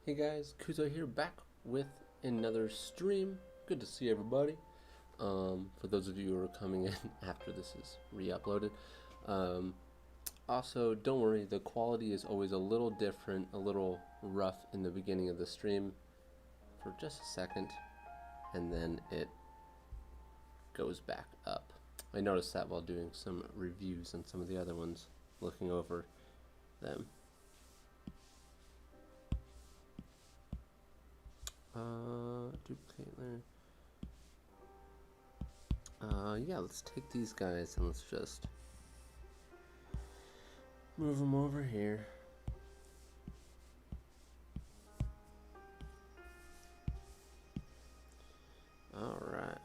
Hey guys, Kuzo here, back with another stream. Good to see everybody. For those of you who are coming in after this is re-uploaded. Um, Also, don't worry, the quality is always a little different, a little rough in the beginning of the stream for just a second, and then it goes back up. I noticed that while doing some reviews on some of the other ones, looking over them. Duplicate layer. Yeah, let's take these guys and let's just move them over here. Alright.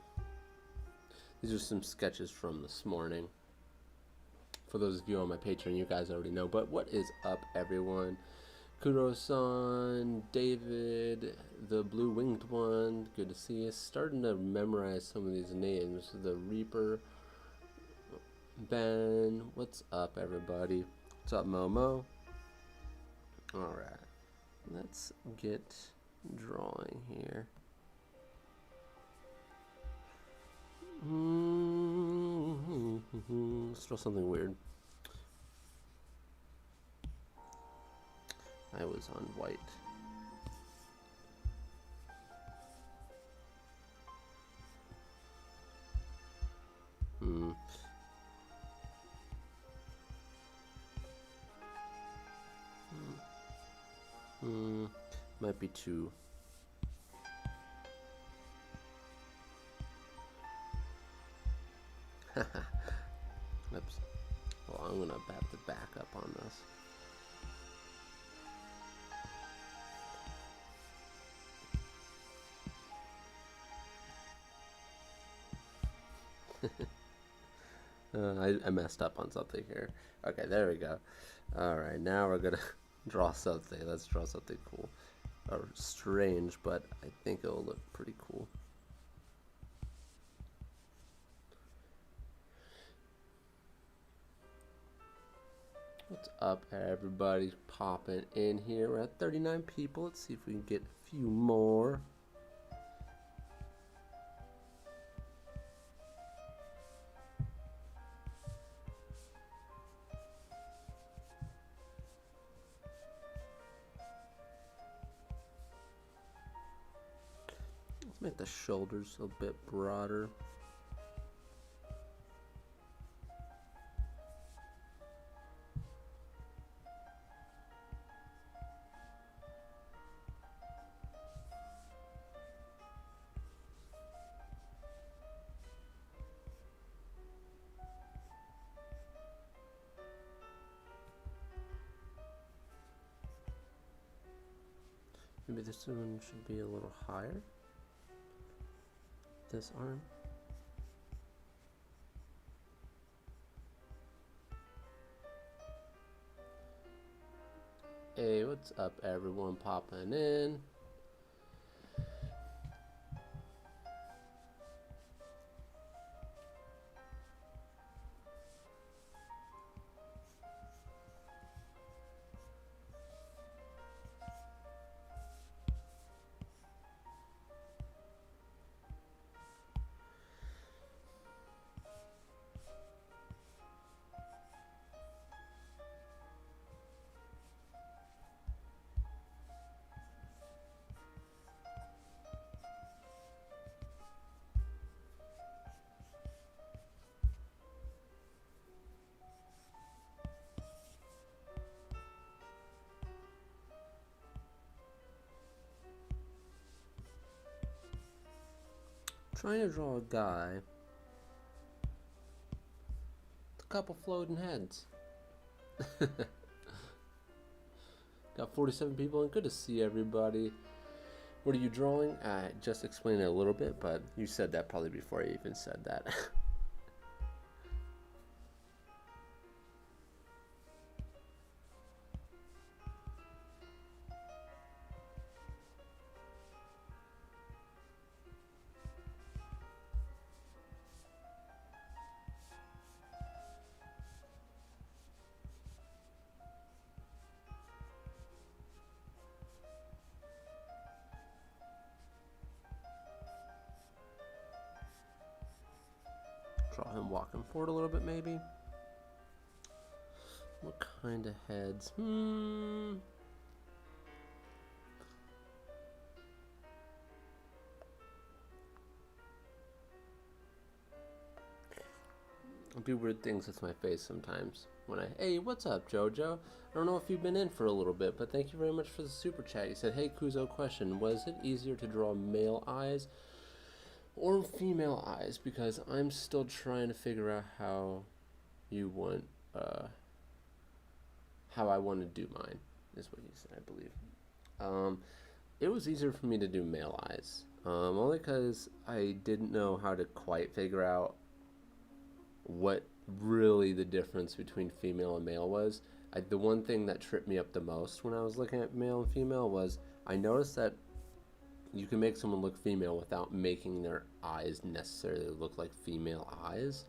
These are some sketches from this morning. For those of you on my Patreon, you guys already know. But what is up, everyone? Kuro-san, David, the blue winged one. Good to see you. Starting to memorize some of these names. The Reaper, Ben. What's up, everybody? What's up, Momo? Alright. Let's get drawing here. Let's draw something weird. I was on white. Might be too. Oops. Well, I'm gonna have to back up on this. I messed up on something here. Okay, there we go. Alright, now we're gonna draw something. Let's draw something cool. Or strange, but I think it'll look pretty cool. What's up, everybody? Popping in here. We're at 39 people. Let's see if we can get a few more. Let's make the shoulders a bit broader. Maybe this one should be a little higher. This arm. Hey, what's up, everyone? Popping in. Trying to draw a guy with a couple floating heads. Got 47 people, and good to see everybody. What are you drawing? I just explained it a little bit, but you said that probably before I even said that. walking forward a little bit maybe. What kind of heads? I do weird things with my face sometimes. When hey, what's up, Jojo? I don't know if you've been in for a little bit, but thank you very much for the super chat. You said, hey, Kuzo, question. Was it easier to draw male eyes or female eyes? Because I'm still trying to figure out how you want, how I want to do mine, is what you said, I believe. It was easier for me to do male eyes, only because I didn't know how to quite figure out what really the difference between female and male was. The one thing that tripped me up the most when I was looking at male and female was I noticed that you can make someone look female without making their eyes necessarily look like female eyes.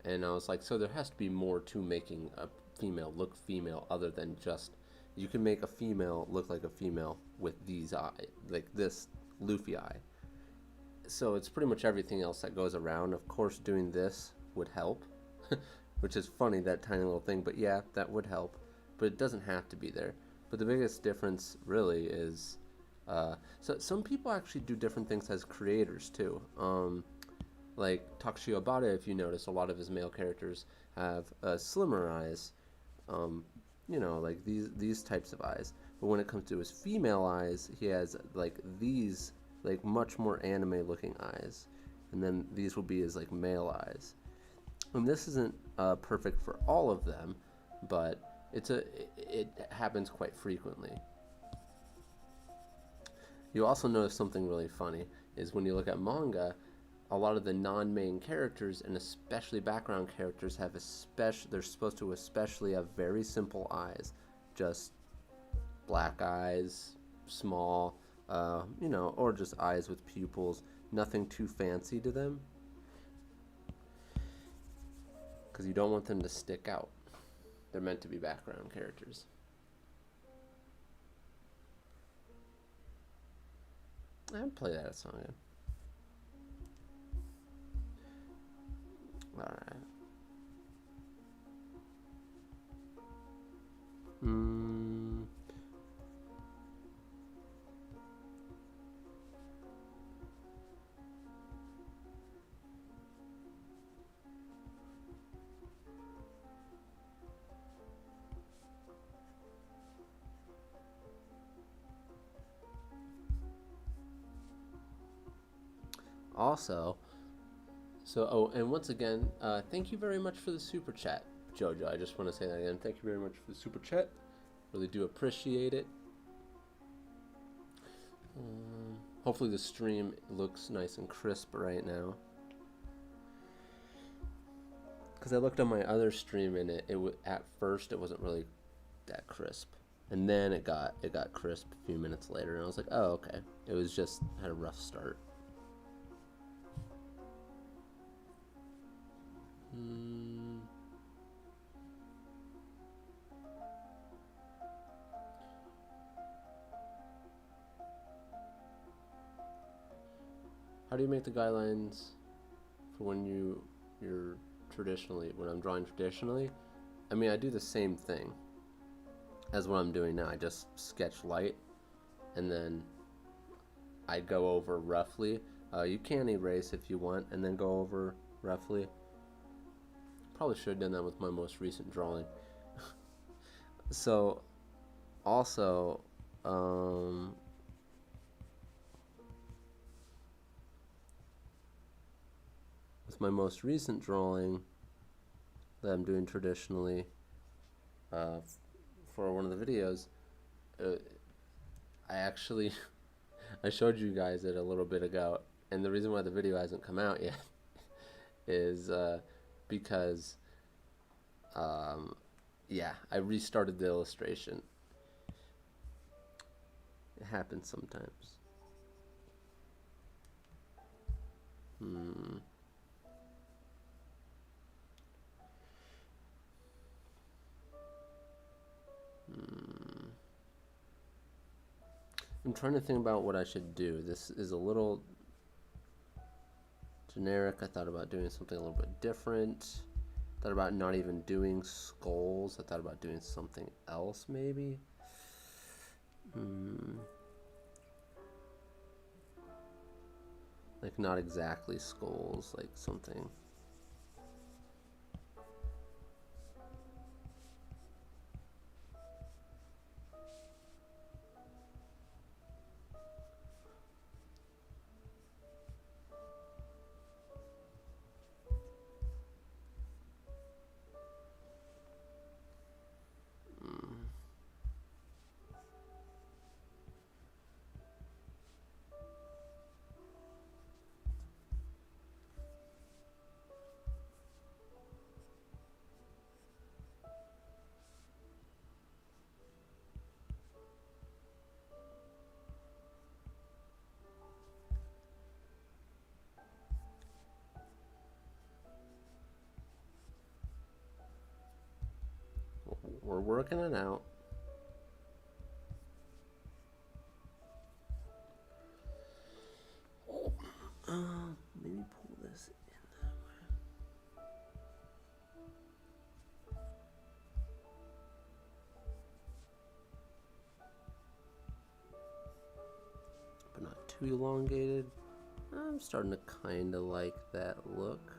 And I was like, so there has to be more to making a female look female other than just you can make a female look like a female with these eyes, like this Luffy eye. So it's pretty much everything else that goes around. Of course, doing this would help, which is funny, that tiny little thing, but yeah, that would help, but it doesn't have to be there. But the biggest difference really is so some people actually do different things as creators too. Like Takushi Obata, if you notice, a lot of his male characters have slimmer eyes, you know, like these types of eyes. But when it comes to his female eyes, he has like these like much more anime looking eyes, and then these will be his like male eyes. And this isn't perfect for all of them, but it happens quite frequently. You also notice something really funny is when you look at manga, a lot of the non-main characters and especially background characters have they're supposed to especially have very simple eyes, just black eyes, small, you know, or just eyes with pupils, nothing too fancy to them, because you don't want them to stick out. They're meant to be background characters. I'd play that song again. Alright. Also, and once again, thank you very much for the super chat, Jojo. I just want to say that again. Thank you very much for the super chat. Really do appreciate it. Hopefully the stream looks nice and crisp right now. Because I looked on my other stream and at first it wasn't really that crisp, and then it got crisp a few minutes later, and I was like, oh, okay. It was just had a rough start. How do you make the guidelines for when you're traditionally, when I'm drawing traditionally? I mean, I do the same thing as what I'm doing now. I just sketch light, and then I go over roughly. You can erase if you want, and then go over roughly. Probably should have done that with my most recent drawing. So, also, with my most recent drawing that I'm doing traditionally for one of the videos, I actually I showed you guys it a little bit ago, and the reason why the video hasn't come out yet is because yeah, I restarted the illustration. It happens sometimes. I'm trying to think about what I should do. This is a little generic. I thought about doing something a little bit different. Thought about not even doing skulls. I thought about doing something else maybe. Like not exactly skulls, like something. We're working it out. Maybe pull this in that way. But not too elongated. I'm starting to kind of like that look.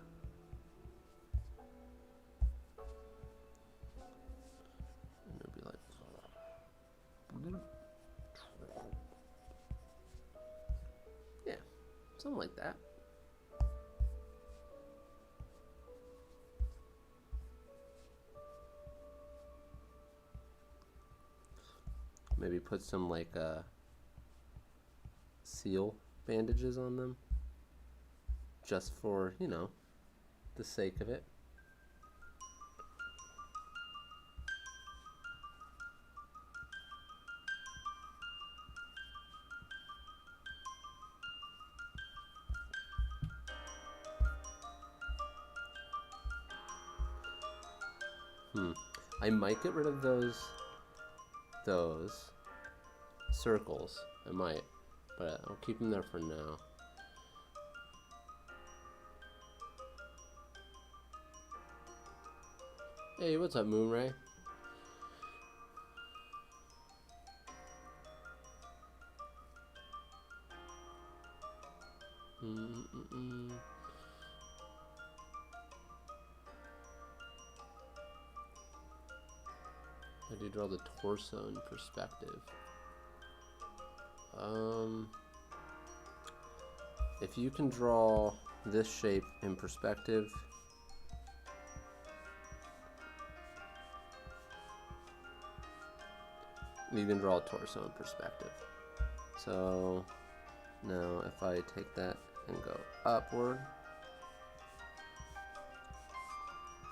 And it'll be like, yeah, something like that. Maybe put some like seal bandages on them, just for, you know, the sake of it. I might get rid of those circles. I might, but I'll keep them there for now. Hey, what's up, Moonray? How do you draw the torso in perspective? If you can draw this shape in perspective, you can draw a torso in perspective. So now if I take that and go upward,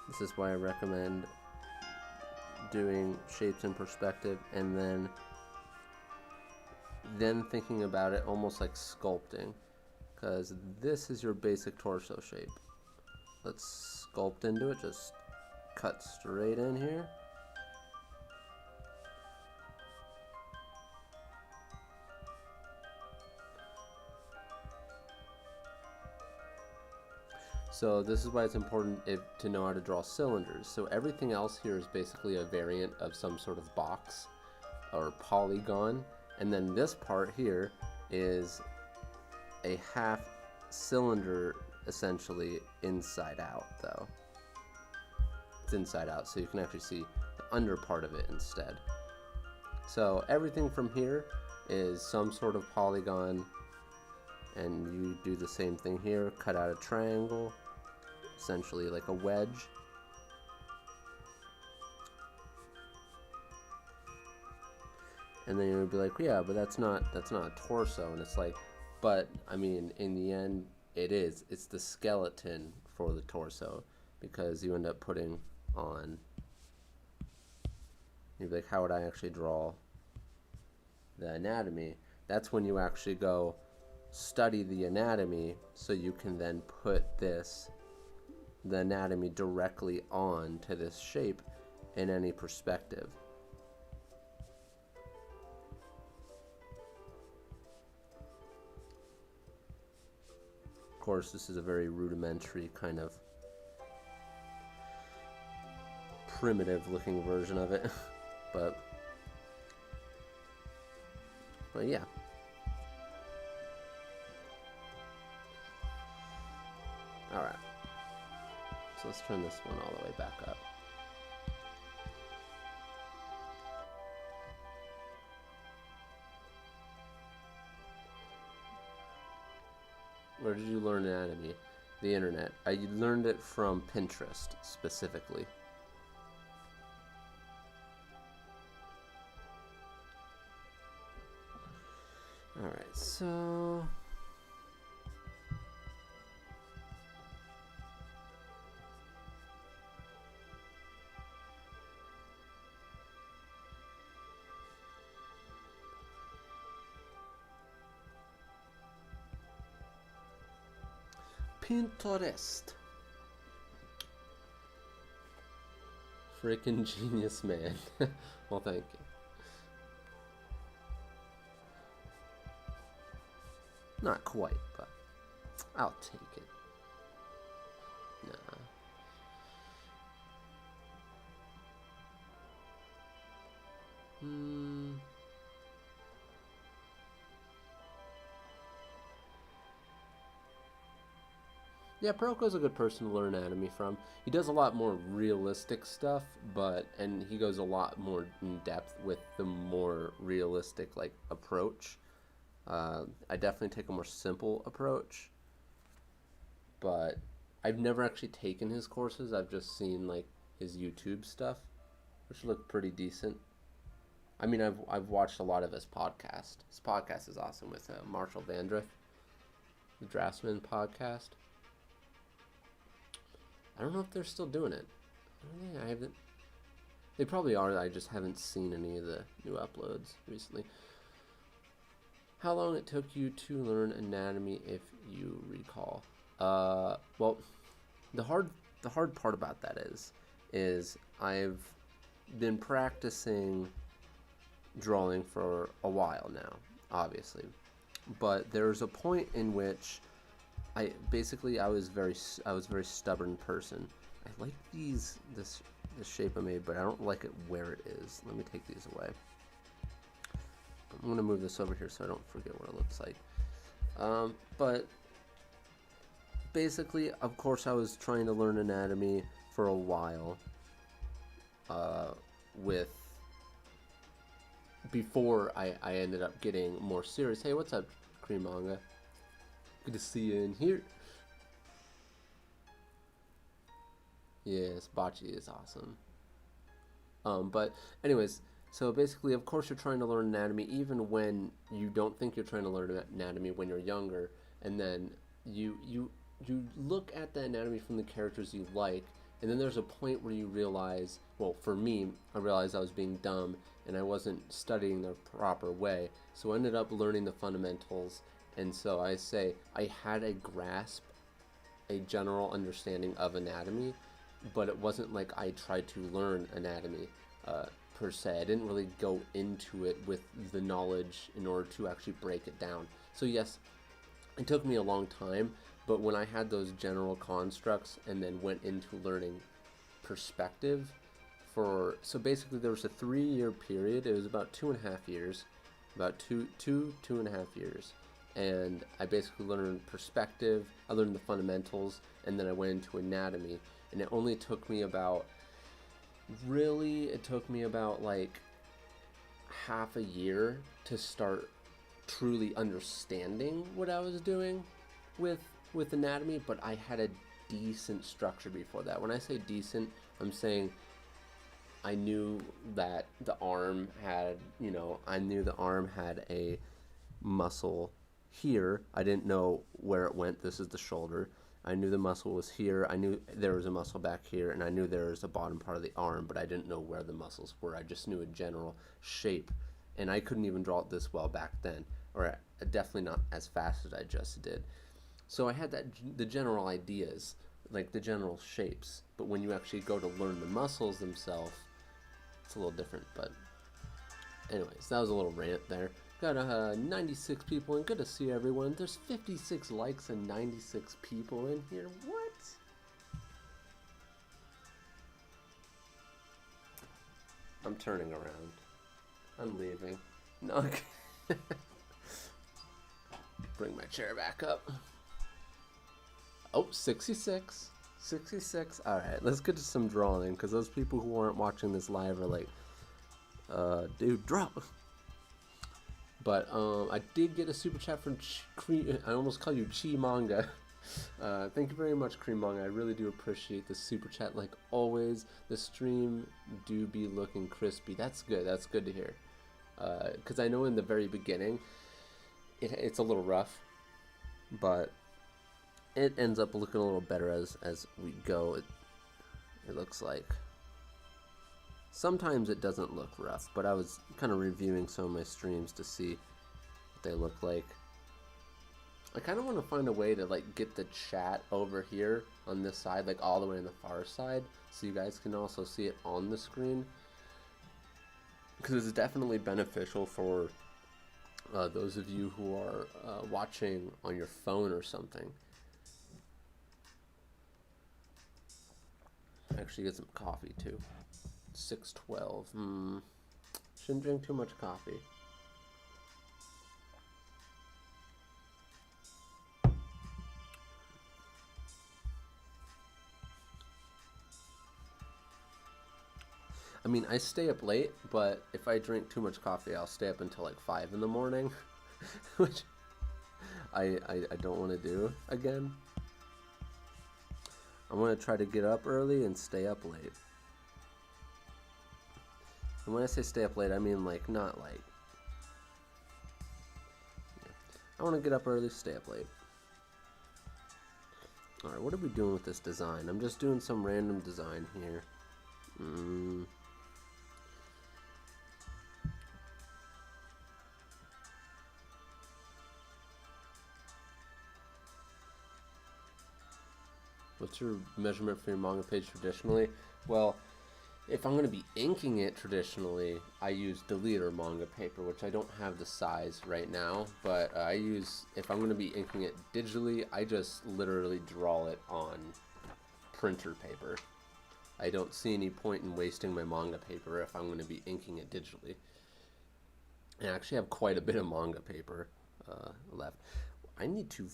this is why I recommend doing shapes in perspective and then thinking about it almost like sculpting, because this is your basic torso shape. Let's sculpt into it, just cut straight in here. So this is why it's important to know how to draw cylinders. So everything else here is basically a variant of some sort of box or polygon. And then this part here is a half cylinder, essentially inside out though. It's inside out, so you can actually see the under part of it instead. So everything from here is some sort of polygon, and you do the same thing here, cut out a triangle, essentially like a wedge. And then you'll be like, yeah, but that's not a torso. And it's like, but I mean, in the end, it's the skeleton for the torso, because you end up putting on, you'd be like, how would I actually draw the anatomy? That's when you actually go study the anatomy, so you can then put the anatomy directly on to this shape in any perspective. course, this is a very rudimentary kind of primitive looking version of it, but yeah. Alright, so let's turn this one all the way back up. Where did you learn anatomy? The internet. I learned it from Pinterest, specifically. Alright, so... Pinterest. Freaking genius, man. Well, thank you. Not quite, but I'll take it. Nah. Yeah, Proko's a good person to learn anatomy from. He does a lot more realistic stuff, and he goes a lot more in depth with the more realistic, like, approach. I definitely take a more simple approach, but I've never actually taken his courses. I've just seen, like, his YouTube stuff, which look pretty decent. I mean, I've watched a lot of his podcast. His podcast is awesome with Marshall Vandriff, the Draftsman podcast. I don't know if they're still doing it. I haven't. They probably are. I just haven't seen any of the new uploads recently. How long it took you to learn anatomy, if you recall? Well, the hard part about that is I've been practicing drawing for a while now, obviously, but there's a point in which I was a very stubborn person. I like this shape I made, but I don't like it where it is. Let me take these away. I'm gonna move this over here so I don't forget what it looks like. But basically, of course, I was trying to learn anatomy for a while. Before I ended up getting more serious. Hey, what's up, Cream Manga? Good to see you in here. Yes, Bocce is awesome. But anyways, so basically, of course, you're trying to learn anatomy even when you don't think you're trying to learn anatomy when you're younger, and then you look at the anatomy from the characters you like, and then there's a point where you realize, well, for me, I realized I was being dumb and I wasn't studying the proper way, so I ended up learning the fundamentals. And so I say I had a grasp, a general understanding of anatomy, but it wasn't like I tried to learn anatomy per se. I didn't really go into it with the knowledge in order to actually break it down. So yes, it took me a long time, but when I had those general constructs and then went into learning perspective so basically there was a 3-year period. It was about 2.5 years, about two and a half years. And I basically learned perspective, I learned the fundamentals, and then I went into anatomy. And it only took me about like half a year to start truly understanding what I was doing with anatomy, but I had a decent structure before that. When I say decent, I'm saying I knew that the arm had, a muscle here. I didn't know where it went. This is the shoulder. I knew the muscle was here. I knew there was a muscle back here, and I knew there was a bottom part of the arm, but I didn't know where the muscles were. I just knew a general shape, and I couldn't even draw it this well back then, or definitely not as fast as I just did. So I had the general ideas, like the general shapes, but when you actually go to learn the muscles themselves, it's a little different. But anyways, that was a little rant there. Got 96 people in. Good to see everyone. There's 56 likes and 96 people in here. What? I'm turning around. I'm leaving. No. Okay. Bring my chair back up. Oh, 66. 66. Alright, let's get to some drawing, because those people who aren't watching this live are like, dude, draw. But I did get a super chat from I almost call you Chi Manga. Thank you very much, Cream Manga. I really do appreciate the super chat. Like always, the stream do be looking crispy. That's good. That's good to hear. Because I know in the very beginning, it's a little rough, but it ends up looking a little better as we go. It looks like. Sometimes it doesn't look rough, but I was kind of reviewing some of my streams to see what they look like. I kind of want to find a way to like get the chat over here on this side, like all the way on the far side, so you guys can also see it on the screen. Because it's definitely beneficial for those of you who are watching on your phone or something. Actually get some coffee too. 6:12. Shouldn't drink too much coffee. I mean, I stay up late, but if I drink too much coffee, I'll stay up until like 5 in the morning, which I don't want to do again. I want to try to get up early and stay up late. And when I say stay up late, I mean like not like. I want to get up early, stay up late. Alright, what are we doing with this design? I'm just doing some random design here. What's your measurement for your manga page traditionally? Well, if I'm going to be inking it traditionally, I use Deleter manga paper, which I don't have the size right now, but I use, if I'm going to be inking it digitally, I just literally draw it on printer paper. I don't see any point in wasting my manga paper if I'm going to be inking it digitally. And I actually have quite a bit of manga paper left. I need to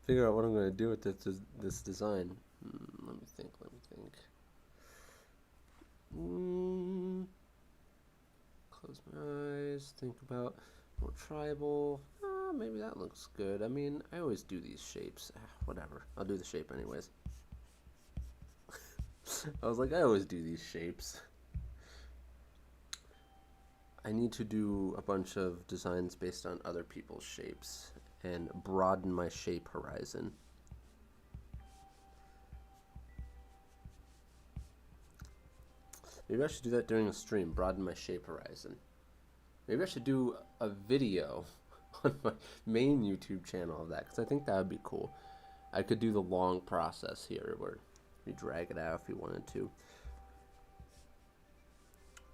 figure out what I'm going to do with this design. Let me think. Close my eyes, think about more tribal. Maybe that looks good. I mean, I always do these shapes. Whatever, I'll do the shape anyways. I was like, I always do these shapes. I need to do a bunch of designs based on other people's shapes and broaden my shape horizon. Maybe I should do that during a stream, broaden my shape horizon. Maybe I should do a video on my main YouTube channel of that, because I think that would be cool. I could do the long process here where you drag it out if you wanted to.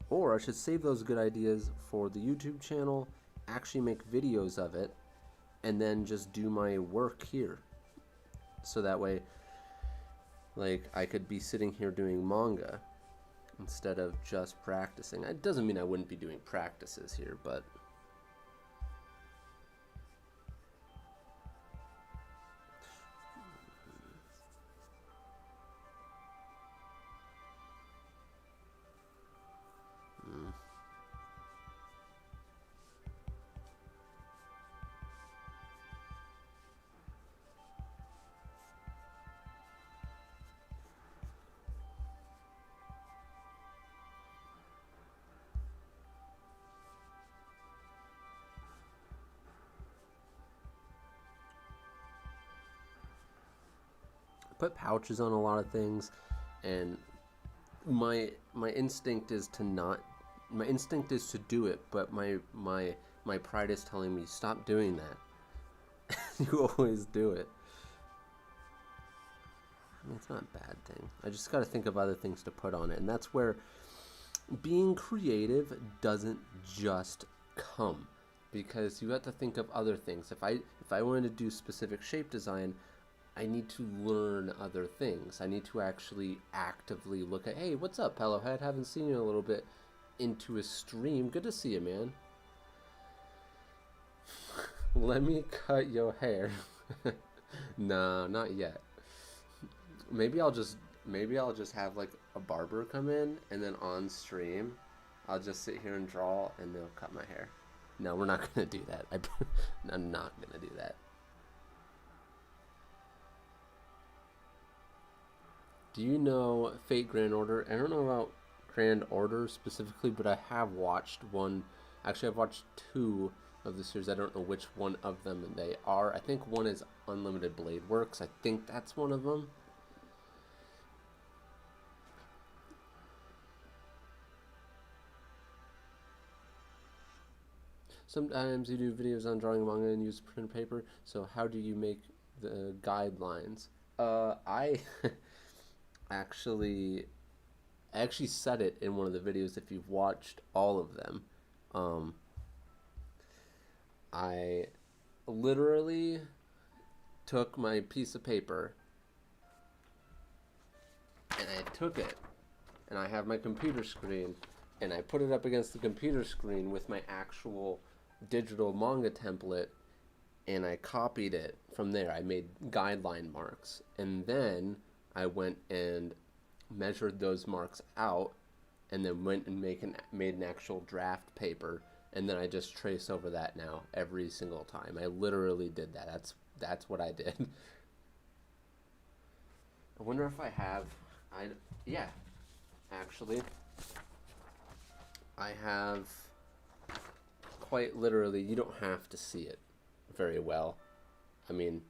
Or I should save those good ideas for the YouTube channel, actually make videos of it, and then just do my work here. So that way, like, I could be sitting here doing manga instead of just practicing. It doesn't mean I wouldn't be doing practices here, but put pouches on a lot of things, and my instinct is to not. My instinct is to do it, but my pride is telling me stop doing that. You always do it. I mean, it's not a bad thing. I just got to think of other things to put on it, and that's where being creative doesn't just come, because you have to think of other things. If I wanted to do specific shape design, I need to learn other things. I need to actually actively look at, hey, what's up, Pellowhead? Haven't seen you in a little bit. Into a stream. Good to see you, man. Let me cut your hair. No, not yet. Maybe I'll just have like a barber come in, and then on stream I'll just sit here and draw and they'll cut my hair. No, we're not gonna do that. I'm not gonna do that. Do you know Fate Grand Order? I don't know about Grand Order specifically, but I have watched one. Actually, I've watched two of the series. I don't know which one of them they are. I think one is Unlimited Blade Works. I think that's one of them. Sometimes you do videos on drawing manga and use print paper. So how do you make the guidelines? I actually said it in one of the videos. If you've watched all of them, I literally took my piece of paper and I took it, and I have my computer screen, and I put it up against the computer screen with my actual digital manga template, and I copied it from there. I made guideline marks, and then I went and measured those marks out, and then went and made an actual draft paper, and then I just trace over that now every single time. I literally did that. That's what I did. I wonder if I have. Yeah, actually, I have. Quite literally, you don't have to see it very well. I mean,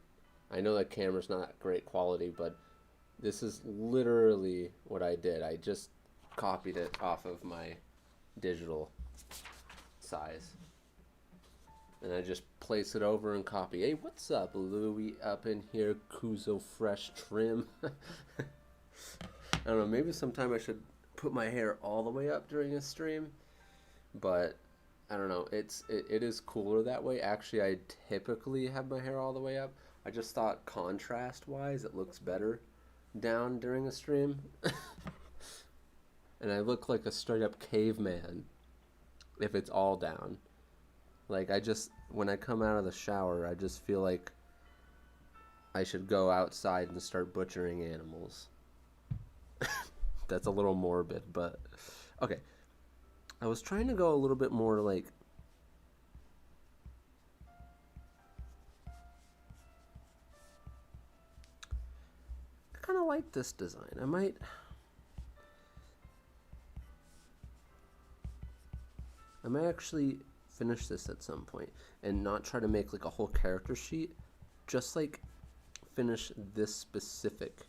I know that camera's not great quality, but this is literally what I did. I just copied it off of my digital size, and I just place it over and copy. Hey, what's up, Louie? Up in here, Kuzo Fresh Trim. I don't know, maybe sometime I should put my hair all the way up during a stream, but I don't know. It is cooler that way. Actually, I typically have my hair all the way up. I just thought contrast-wise, it looks better down during a stream. And I look like a straight-up caveman if it's all down. Like, when I come out of the shower, I just feel like I should go outside and start butchering animals. That's a little morbid, but okay. I was trying to go a little bit more like I kind of like this design. I might actually finish this at some point and not try to make like a whole character sheet, just like finish this specific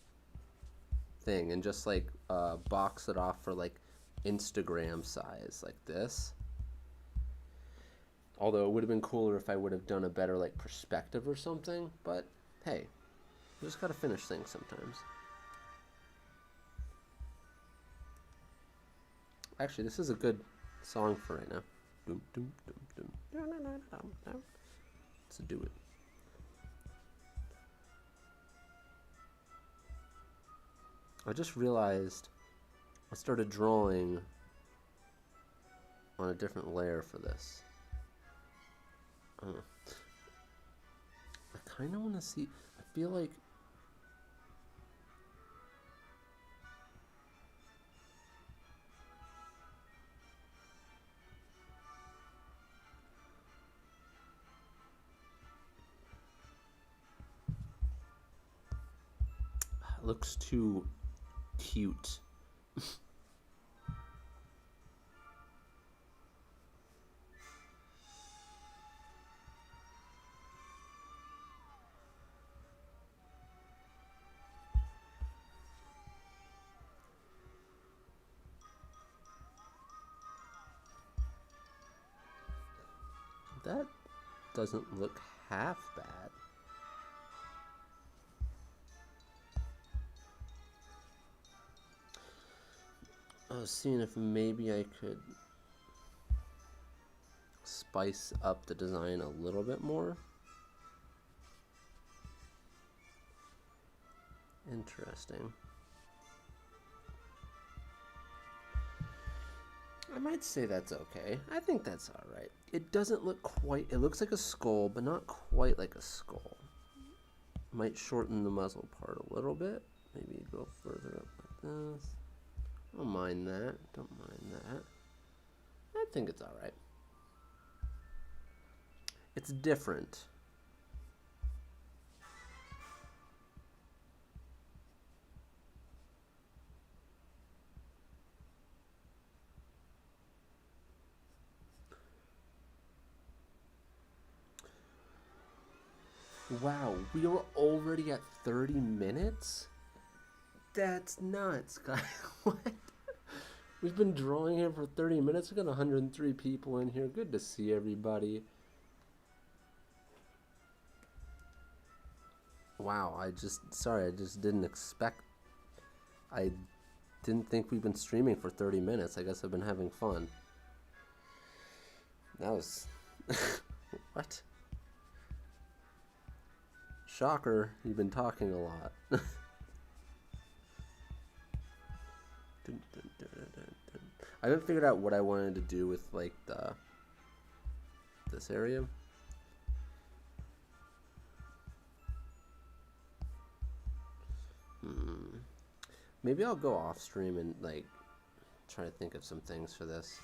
thing and just like box it off for like Instagram size like this. Although it would have been cooler if I would have done a better like perspective or something, but hey, you just gotta finish things sometimes. Actually, this is a good song for right now. Doom, doom, doom, doom. Let's do it. I just realized I started drawing on a different layer for this. I kind of want to see. I feel like it looks too cute. That doesn't look half bad. I was seeing if maybe I could spice up the design a little bit more. Interesting. I might say that's okay. I think that's alright. It doesn't look quite... It looks like a skull, but not quite like a skull. Might shorten the muzzle part a little bit. Maybe go further up like this. Don't mind that. Don't mind that. I think it's alright. It's different. Wow, we are already at 30 minutes? That's nuts, guys. What? We've been drawing here for 30 minutes. We got 103 people in here. Good to see everybody. Wow, I just didn't expect. I didn't think we've been streaming for 30 minutes. I guess I've been having fun. That was... What? Shocker, you've been talking a lot. I haven't figured out what I wanted to do with like this area. Maybe I'll go off stream and like try to think of some things for this.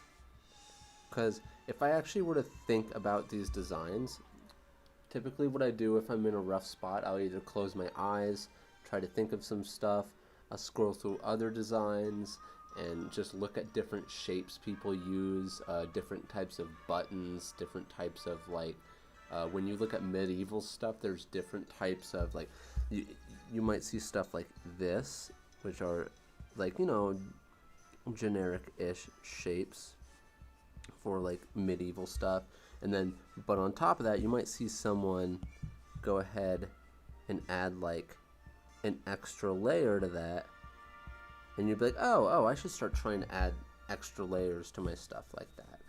Because if I actually were to think about these designs, typically what I do if I'm in a rough spot, I'll either close my eyes, try to think of some stuff, I'll scroll through other designs, and just look at different shapes people use, different types of buttons, different types of like, when you look at medieval stuff, there's different types of like, you might see stuff like this, which are like, you know, generic-ish shapes for like medieval stuff. And then, but on top of that, you might see someone go ahead and add like an extra layer to that. And you'd be like, oh, I should start trying to add extra layers to my stuff like that.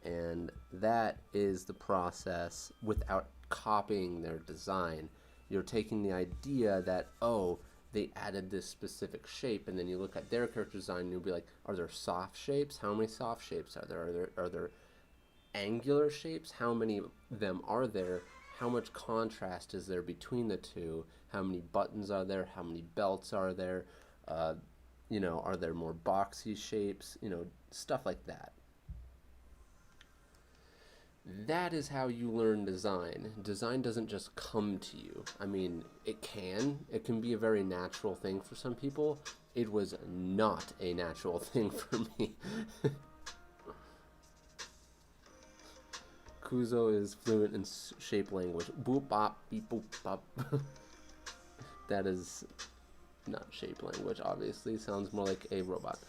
And that is the process without copying their design. You're taking the idea that, oh, they added this specific shape, and then you look at their character design and you'll be like, are there soft shapes? How many soft shapes are there? Are there angular shapes? How many of them are there? How much contrast is there between the two? How many buttons are there? How many belts are there? You know, are there more boxy shapes? You know, stuff like that. That is how you learn design. Design doesn't just come to you. I mean, it can be a very natural thing for some people. It was not a natural thing for me. Kuzo is fluent in shape language. Boop bop beep boop bop. That is not shape language, obviously. Sounds more like a robot.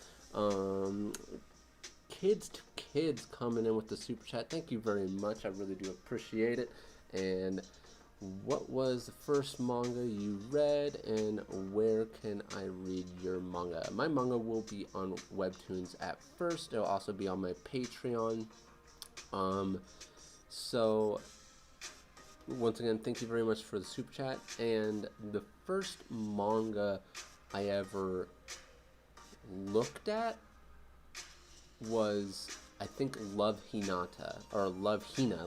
Kids to Kids coming in with the super chat. Thank you very much. I really do appreciate it. And what was the first manga you read, and where can I read your manga? My manga will be on Webtoons at first. It'll also be on my Patreon. So once again, thank you very much for the super chat. And the first manga I ever looked at was, I think, Love Hinata, or Love Hina.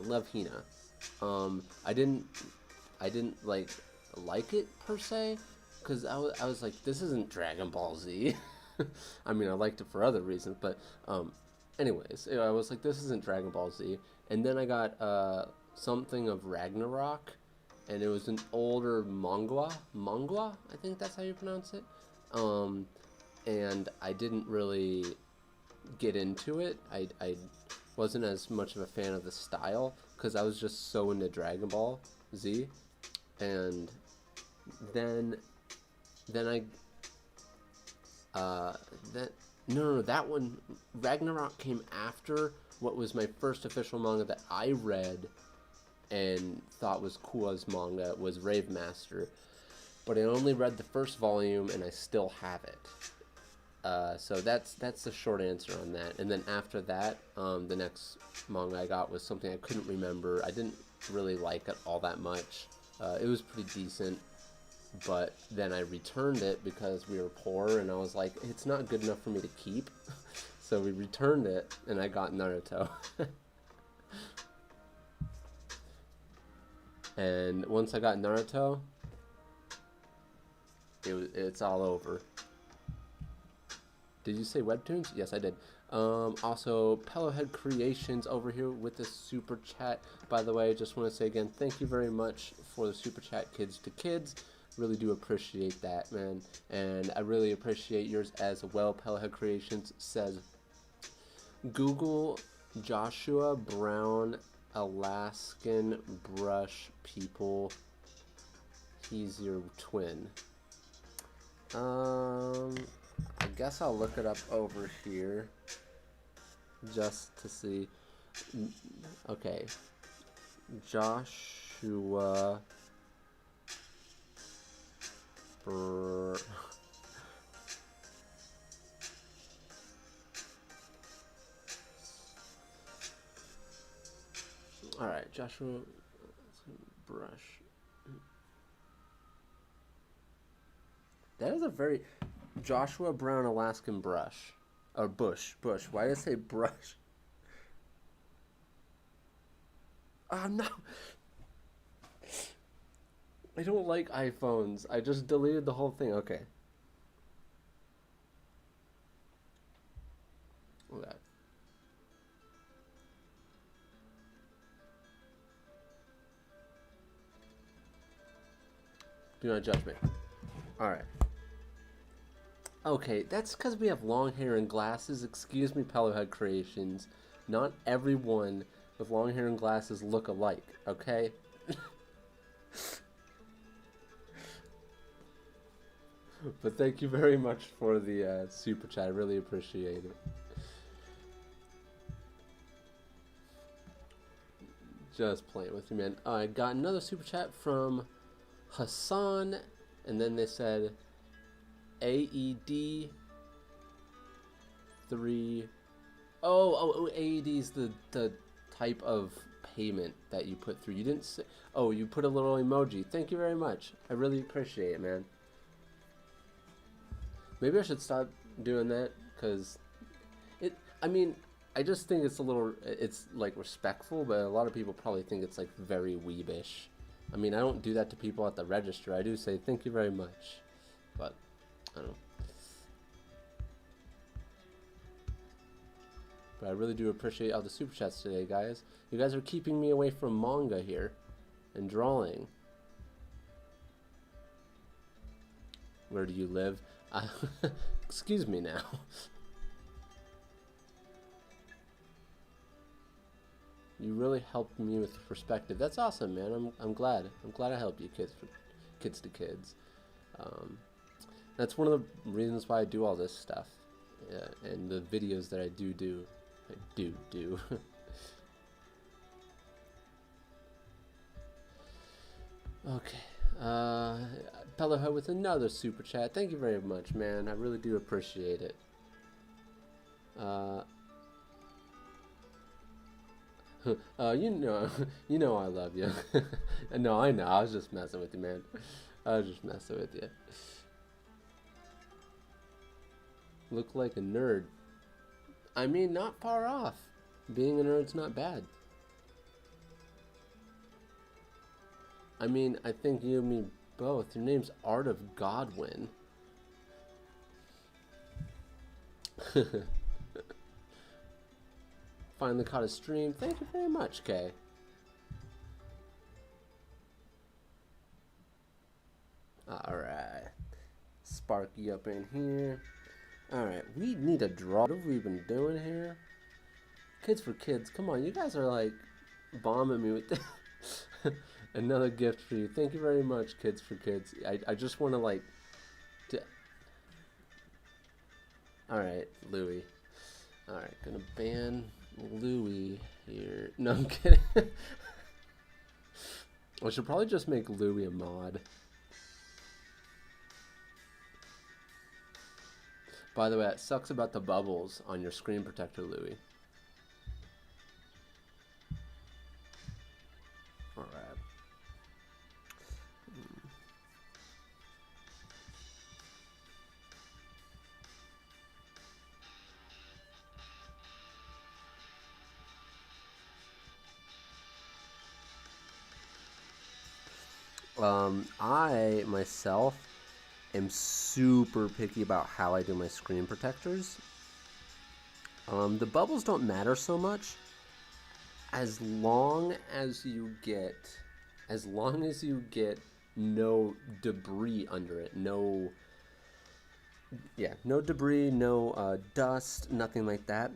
I didn't like it per se, because I was like, this isn't Dragon Ball Z. I mean, I liked it for other reasons, but anyways, I was like, this isn't Dragon Ball Z. And then I got something of Ragnarok, and it was an older manga, I think that's how you pronounce it. And I didn't really get into it. I wasn't as much of a fan of the style, because I was just so into Dragon Ball Z. And then that one, Ragnarok, came after what was my first official manga that I read and thought was cool as manga, was Rave Master. But I only read the first volume, and I still have it. So that's the short answer on that. And then after that, the next manga I got was something I couldn't remember. I didn't really like it all that much. It was pretty decent, but then I returned it because we were poor, and I was like, it's not good enough for me to keep. So we returned it, and I got Naruto. And once I got Naruto, it's all over. Did you say webtoons? Yes, I did. Also, Pellowhead Creations over here with the super chat. By the way, just want to say again, thank you very much for the super chat, Kids to Kids. Really do appreciate that, man. And I really appreciate yours as well. Pellowhead Creations says, Google Joshua Brown Alaskan brush people. He's your twin. I guess I'll look it up over here just to see. Okay, Joshua all right, Joshua brush. That is a very Joshua Brown Alaskan brush. Or bush. Why did I say brush? Oh no. I don't like iPhones. I just deleted the whole thing. Okay. Okay. Do not judge me. Alright. Okay, that's because we have long hair and glasses. Excuse me, Pellowhead Creations. Not everyone with long hair and glasses look alike, okay? But thank you very much for the super chat. I really appreciate it. Just playing with you, man. I got another super chat from Hassan, and then they said AED 3. Oh, AED is the type of payment that you put through. You didn't say. Oh, you put a little emoji. Thank you very much. I really appreciate it, man. Maybe I should stop doing that, because I mean, I just think it's a little, it's like respectful, but a lot of people probably think it's like very weebish. I mean, I don't do that to people at the register. I do say thank you very much, but I don't know. But I really do appreciate all the super chats today, guys. You guys are keeping me away from manga here and drawing. Where do you live? Excuse me now. You really helped me with perspective. That's awesome, man. I'm glad. I'm glad I helped you, kids to kids. That's one of the reasons why I do all this stuff, and the videos that I do. Okay. Pellowhead with another super chat. Thank you very much, man. I really do appreciate it. You know I love you. No, I know. I was just messing with you, man. I was just messing with you. Look like a nerd. I mean, not far off. Being a nerd's not bad. I mean, I think you and me both. Your name's Art of Godwin. Finally caught a stream. Thank you very much, Kay. Alright. Sparky up in here. Alright, we need a draw. What have we been doing here? Kids for Kids. Come on, you guys are like bombing me with another gift for you. Thank you very much, Kids for Kids. I just want to like... Alright, Louie. Alright, gonna ban Louie here. No, I'm kidding. I should probably just make Louie a mod. By the way, it sucks about the bubbles on your screen protector, Louis. All right. I myself am super picky about how I do my screen protectors. The bubbles don't matter so much as long as you get no debris under it, no debris, no dust, nothing like that.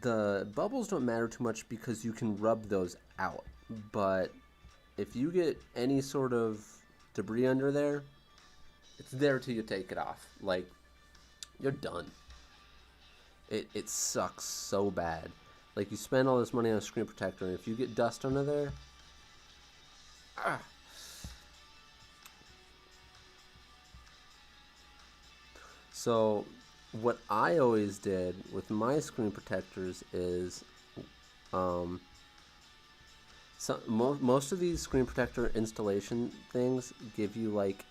The bubbles don't matter too much because you can rub those out, but if you get any sort of debris under there, it's there till you take it off. Like, you're done. It sucks so bad. Like, you spend all this money on a screen protector, and if you get dust under there, So, what I always did with my screen protectors is, most of these screen protector installation things give you like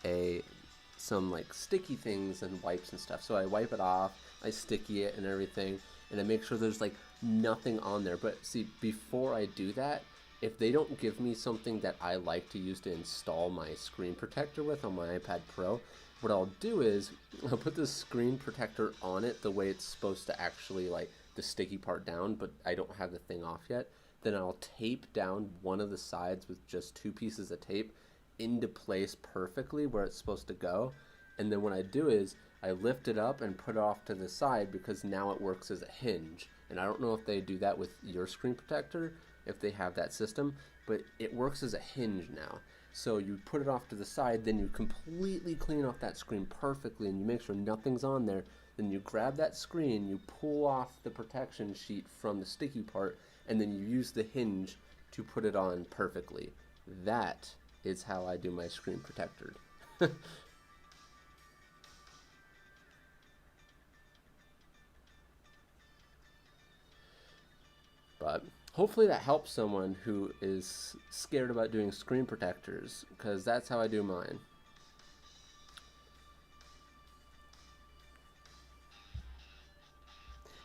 some like sticky things and wipes and stuff. So I wipe it off, I sticky it and everything, and I make sure there's like nothing on there. But see, before I do that, if they don't give me something that I like to use to install my screen protector with on my iPad Pro, what I'll do is I'll put the screen protector on it the way it's supposed to, actually, like the sticky part down, but I don't have the thing off yet. Then I'll tape down one of the sides with just 2 pieces of tape into place perfectly where it's supposed to go. And then what I do is I lift it up and put it off to the side, because now it works as a hinge. And I don't know if they do that with your screen protector, if they have that system, but it works as a hinge now. So you put it off to the side, then you completely clean off that screen perfectly, and you make sure nothing's on there. Then you grab that screen, you pull off the protection sheet from the sticky part, and then you use the hinge to put it on perfectly. That is how I do my screen protector. But hopefully that helps someone who is scared about doing screen protectors, because that's how I do mine.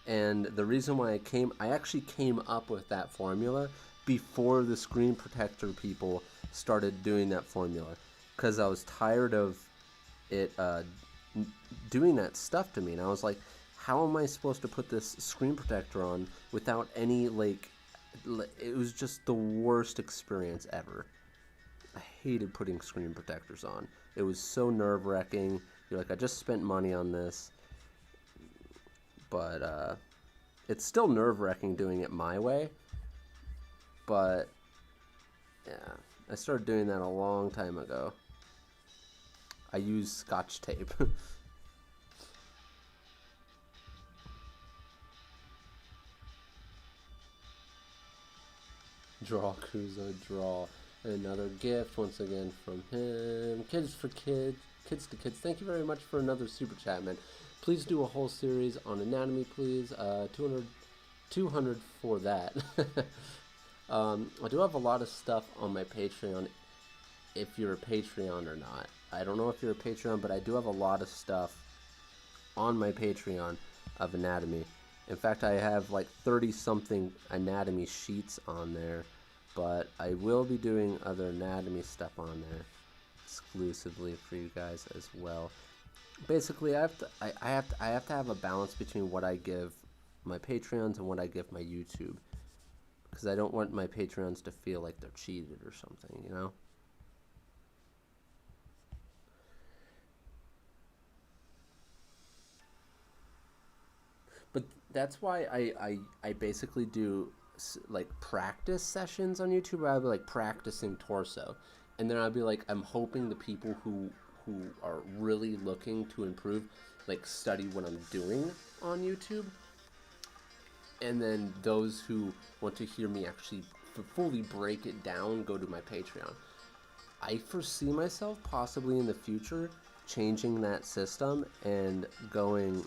And the reason why I actually came up with that formula before the screen protector people started doing that formula, because I was tired of it doing that stuff to me, and I was like, how am I supposed to put this screen protector on without any, like, it was just the worst experience ever. I hated putting screen protectors on. It was so nerve-wracking. You're like, I just spent money on this. But it's still nerve-wracking doing it my way. But yeah, I started doing that a long time ago. I use Scotch tape. Draw Kuzo, draw. Another gift once again from him. Kids for kids, kids to kids. Thank you very much for another super chat, man. Please do a whole series on anatomy, please. 200 for that. I do have a lot of stuff on my Patreon, if you're a Patreon or not. I don't know if you're a Patreon, but I do have a lot of stuff on my Patreon of anatomy. In fact, I have like 30-something anatomy sheets on there, but I will be doing other anatomy stuff on there exclusively for you guys as well. Basically, I have to have a balance between what I give my Patreons and what I give my YouTube, because I don't want my Patreons to feel like they're cheated or something, you know? But that's why I basically do like practice sessions on YouTube, where I'll be like practicing torso, and then I'll be like, I'm hoping the people who are really looking to improve like study what I'm doing on YouTube, and then those who want to hear me actually fully break it down go to my Patreon. I foresee myself possibly in the future changing that system and going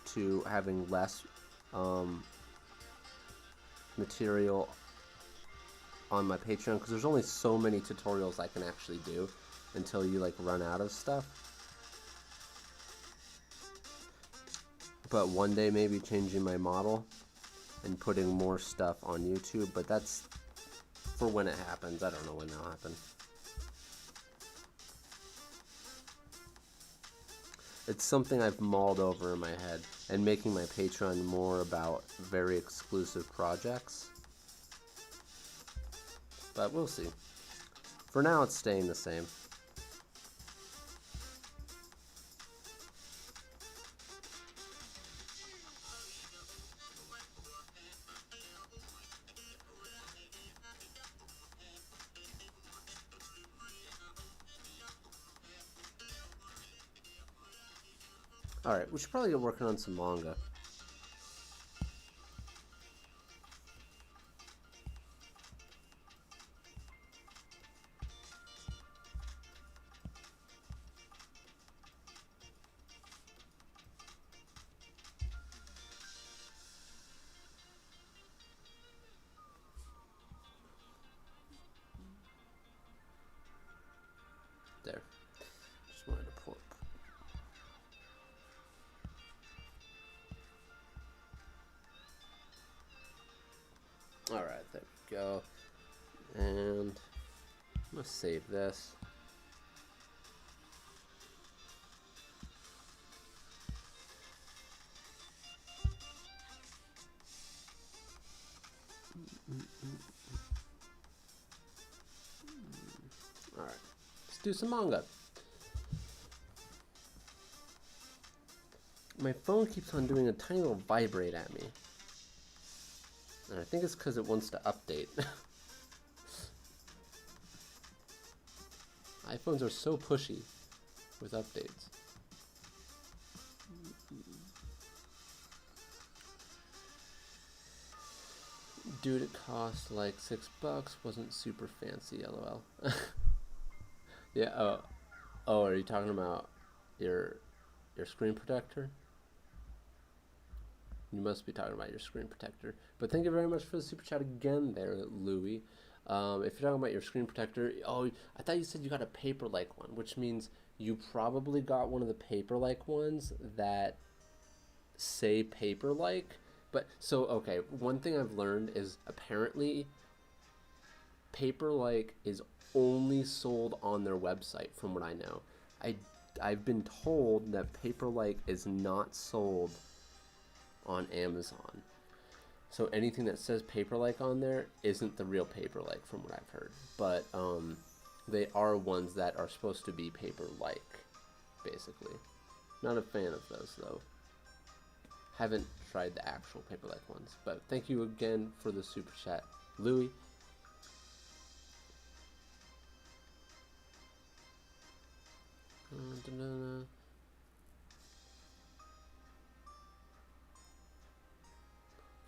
to having less material on my Patreon, because there's only so many tutorials I can actually do until you like run out of stuff. But one day maybe changing my model and putting more stuff on YouTube, but that's for when it happens. I don't know when that'll happen. It's something I've mulled over in my head, and making my Patreon more about very exclusive projects. But we'll see. For now, it's staying the same. Alright, we should probably get working on some manga. There. Just wanted to pull. Alright, there we go. And I'm gonna save this. Alright, let's do some manga. My phone keeps on doing a tiny little vibrate at me. And I think it's because it wants to update. iPhones are so pushy with updates. Dude, it cost like $6. Wasn't super fancy, lol. Yeah, oh, are you talking about your screen protector? You must be talking about your screen protector. But thank you very much for the super chat again there, Louie. If you're talking about your screen protector, oh, I thought you said you got a paper-like one, which means you probably got one of the paper-like ones that say paper-like. But, so, okay, one thing I've learned is apparently paper-like is only sold on their website, from what I know. I've been told that paper-like is not sold on Amazon. So anything that says paper-like on there isn't the real paper-like, from what I've heard. But they are ones that are supposed to be paper-like, basically. Not a fan of those, though. Haven't tried the actual paper-like ones. But thank you again for the super chat, Louie.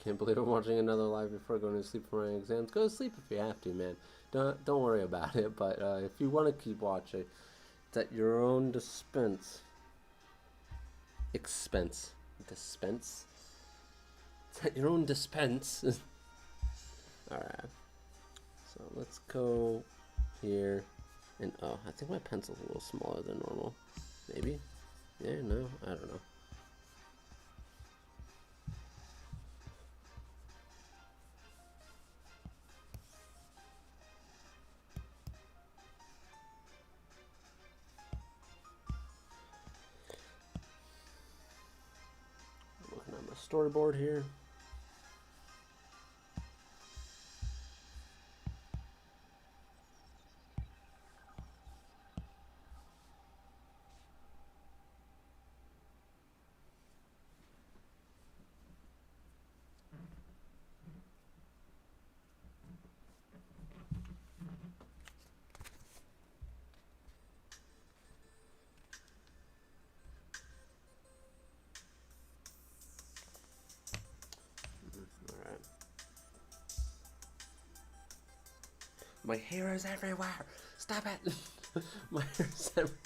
Can't believe I'm watching another live before going to sleep for my exams. Go to sleep if you have to, man. Don't worry about it. But if you want to keep watching, it's at your own expense. Dispense. It's at your own dispense. All right. So let's go here, and oh, I think my pencil's a little smaller than normal. Maybe. Yeah. No. I don't know. Storyboard here. My hair is everywhere. Stop it. My hair is everywhere.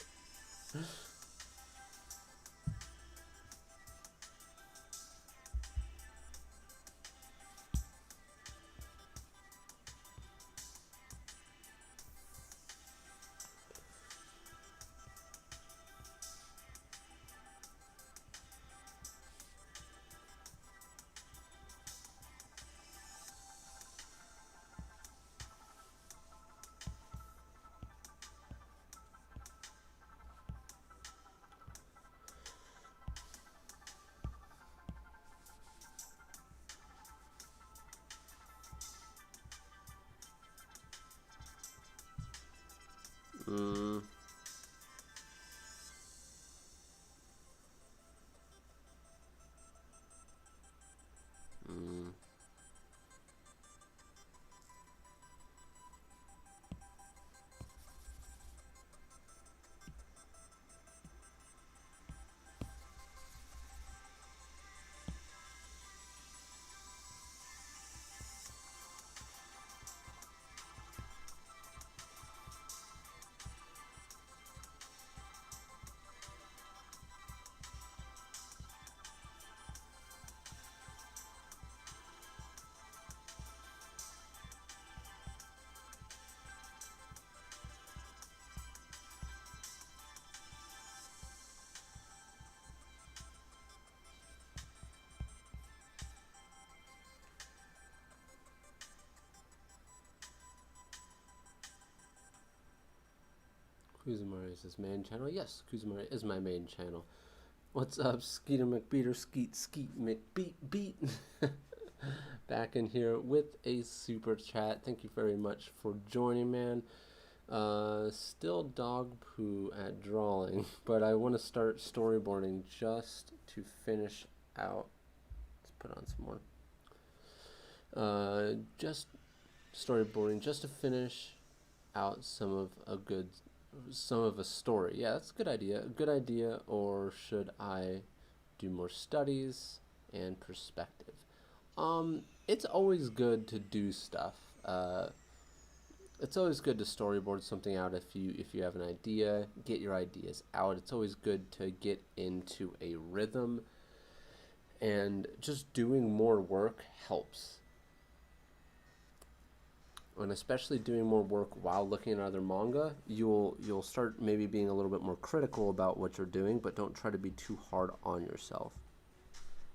Kuzomari is his main channel. Yes, Kuzomari is my main channel. What's up, Skeeter McBeater, Skeet McBeat Beat? Back in here with a super chat. Thank you very much for joining, man. Still dog poo at drawing, but I want to start storyboarding just to finish out. Let's put on some more. Just storyboarding just to finish out some of a story. Yeah, that's a good idea. A good idea. Or should I do more studies and perspective? It's always good to do stuff. It's always good to storyboard something out if you have an idea, get your ideas out. It's always good to get into a rhythm, and just doing more work helps. And especially doing more work while looking at other manga, you'll start maybe being a little bit more critical about what you're doing, but don't try to be too hard on yourself.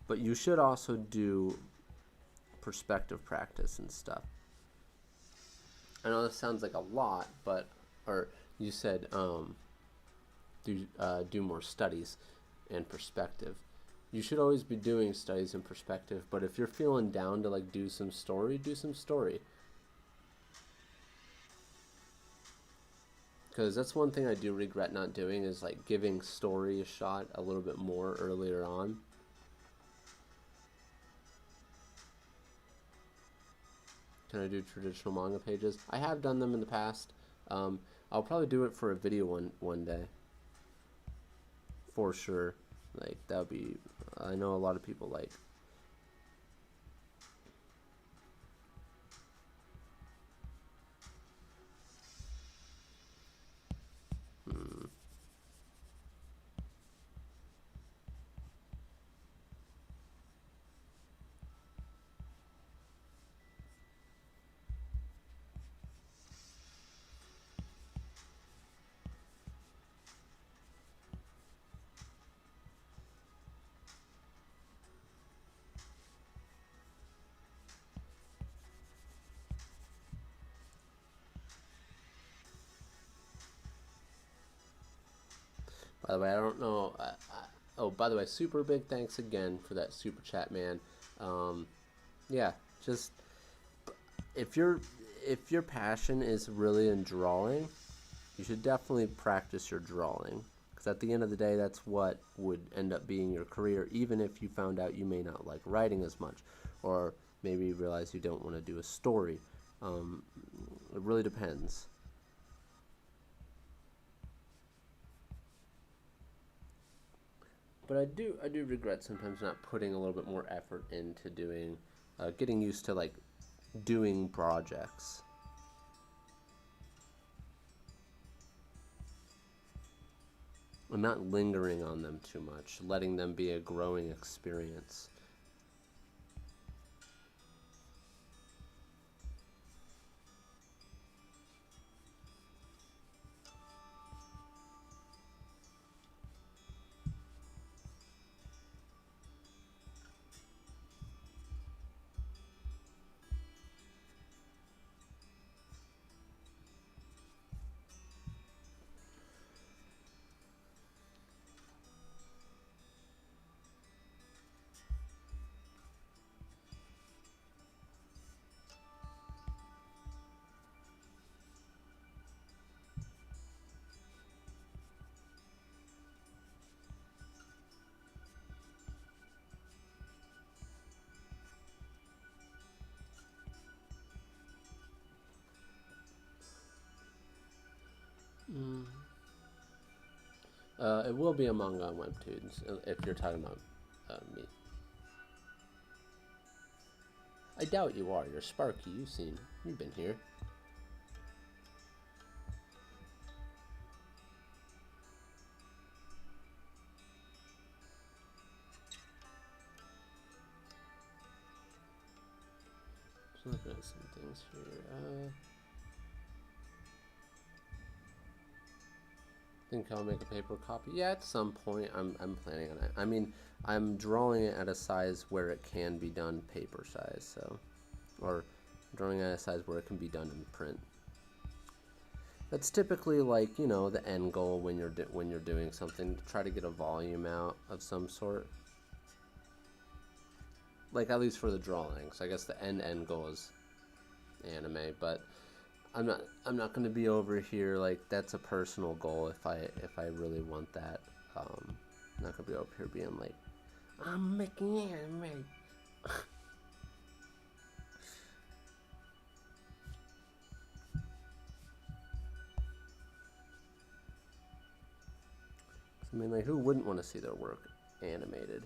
But you should also do perspective practice and stuff. I know this sounds like a lot, but or you said do more studies and perspective. You should always be doing studies and perspective, but if you're feeling down to like do some story, do some story. Because that's one thing I do regret not doing, is like giving story a shot a little bit more earlier on. Can I do traditional manga pages? I have done them in the past. I'll probably do it for a video one day. For sure. Like, that would be, I know a lot of people like. By the way, I don't know. Oh, by the way, super big thanks again for that super chat, man. Yeah, just if your passion is really in drawing, you should definitely practice your drawing. Because at the end of the day, that's what would end up being your career, even if you found out you may not like writing as much, or maybe you realize you don't want to do a story. It really depends. But I do regret sometimes not putting a little bit more effort into doing, getting used to like doing projects. And not lingering on them too much, letting them be a growing experience. It will be a manga on Webtoons, if you're talking about me. I doubt you are. You're Sparky. You've been here. Just looking at some things here. Think I'll make a paper copy? Yeah, at some point I'm planning on it. I mean, I'm drawing it at a size where it can be done paper size, so, or drawing at a size where it can be done in print. That's typically like, you know, the end goal when you're doing something, to try to get a volume out of some sort. Like, at least for the drawings. I guess the end goal is anime, but I'm not going to be over here like that's a personal goal if I really want that. I'm not going to be over here being like, I'm making anime. I mean, like, who wouldn't want to see their work animated?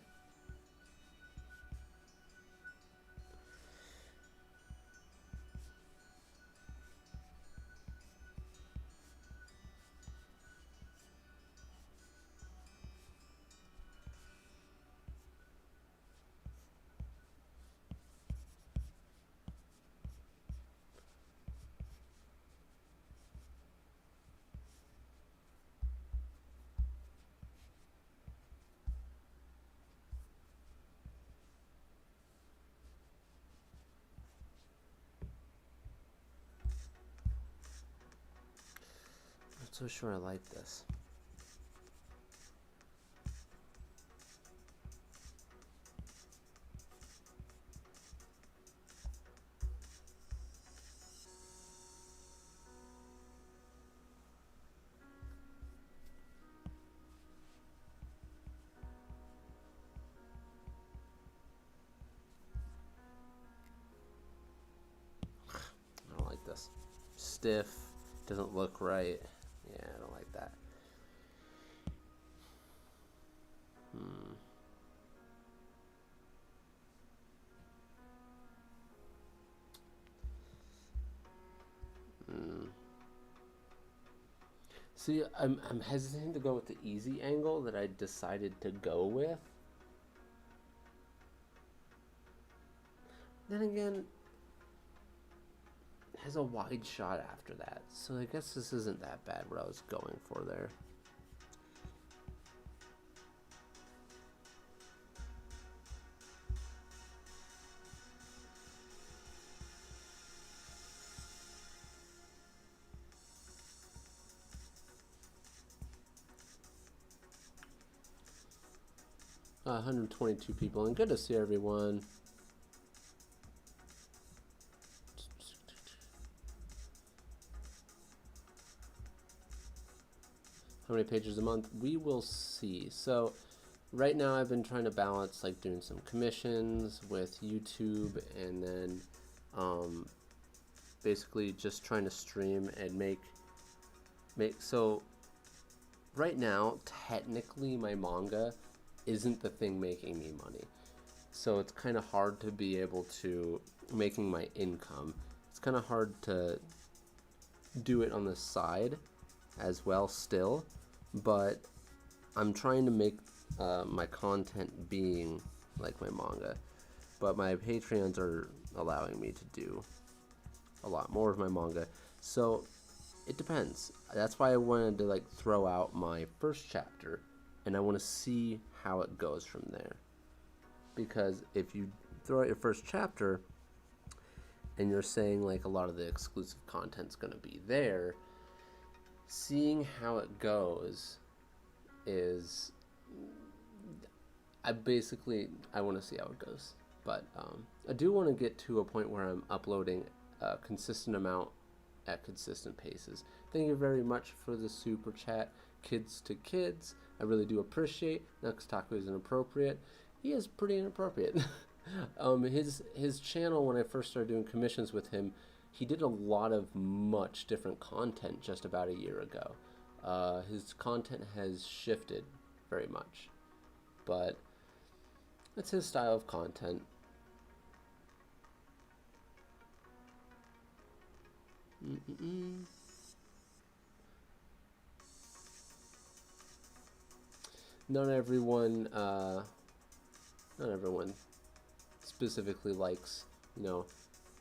I'm not so sure I like this. I don't like this. Stiff, doesn't look right. Yeah, I don't like that. See, I'm hesitant to go with the easy angle that I decided to go with. Then again, it has a wide shot after that, so I guess this isn't that bad what I was going for there. 122 people, and good to see everyone. How many pages a month? We will see. So right now I've been trying to balance like doing some commissions with YouTube, and then basically just trying to stream and make so right now technically my manga isn't the thing making me money, so it's kind of hard to be able to making my income. It's kind of hard to do it on the side as well still, but I'm trying to make my content being like my manga, but my Patreons are allowing me to do a lot more of my manga, so it depends. That's why I wanted to like throw out my first chapter, and I want to see how it goes from there, because if you throw out your first chapter and you're saying like a lot of the exclusive content's going to be there, seeing how it goes is I want to see how it goes. But I do want to get to a point where I'm uploading a consistent amount at consistent paces. Thank you very much for the super chat, Kids to Kids. I really do appreciate. Nuxtaku is inappropriate. He is pretty inappropriate. His channel, when I first started doing commissions with him, he did a lot of much different content just about a year ago. His content has shifted very much, but it's his style of content. Not everyone specifically likes,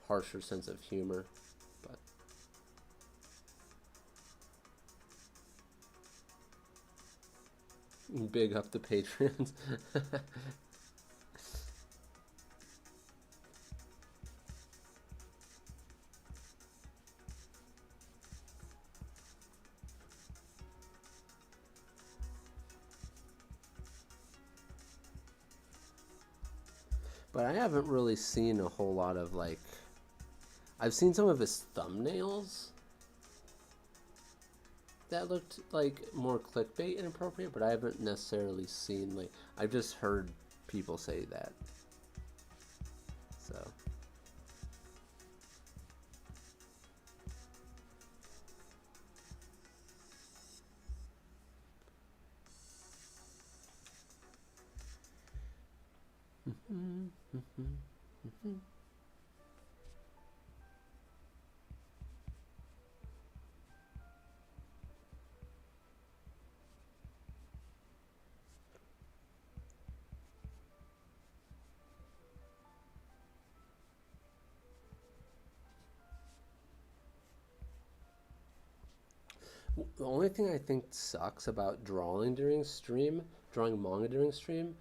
harsher sense of humor, but big up the Patreons. but I haven't really seen a whole lot of like. I've seen some of his thumbnails that looked like more clickbait inappropriate, but I haven't necessarily seen like. I've just heard people say that. So. The only thing I think sucks about drawing manga during stream,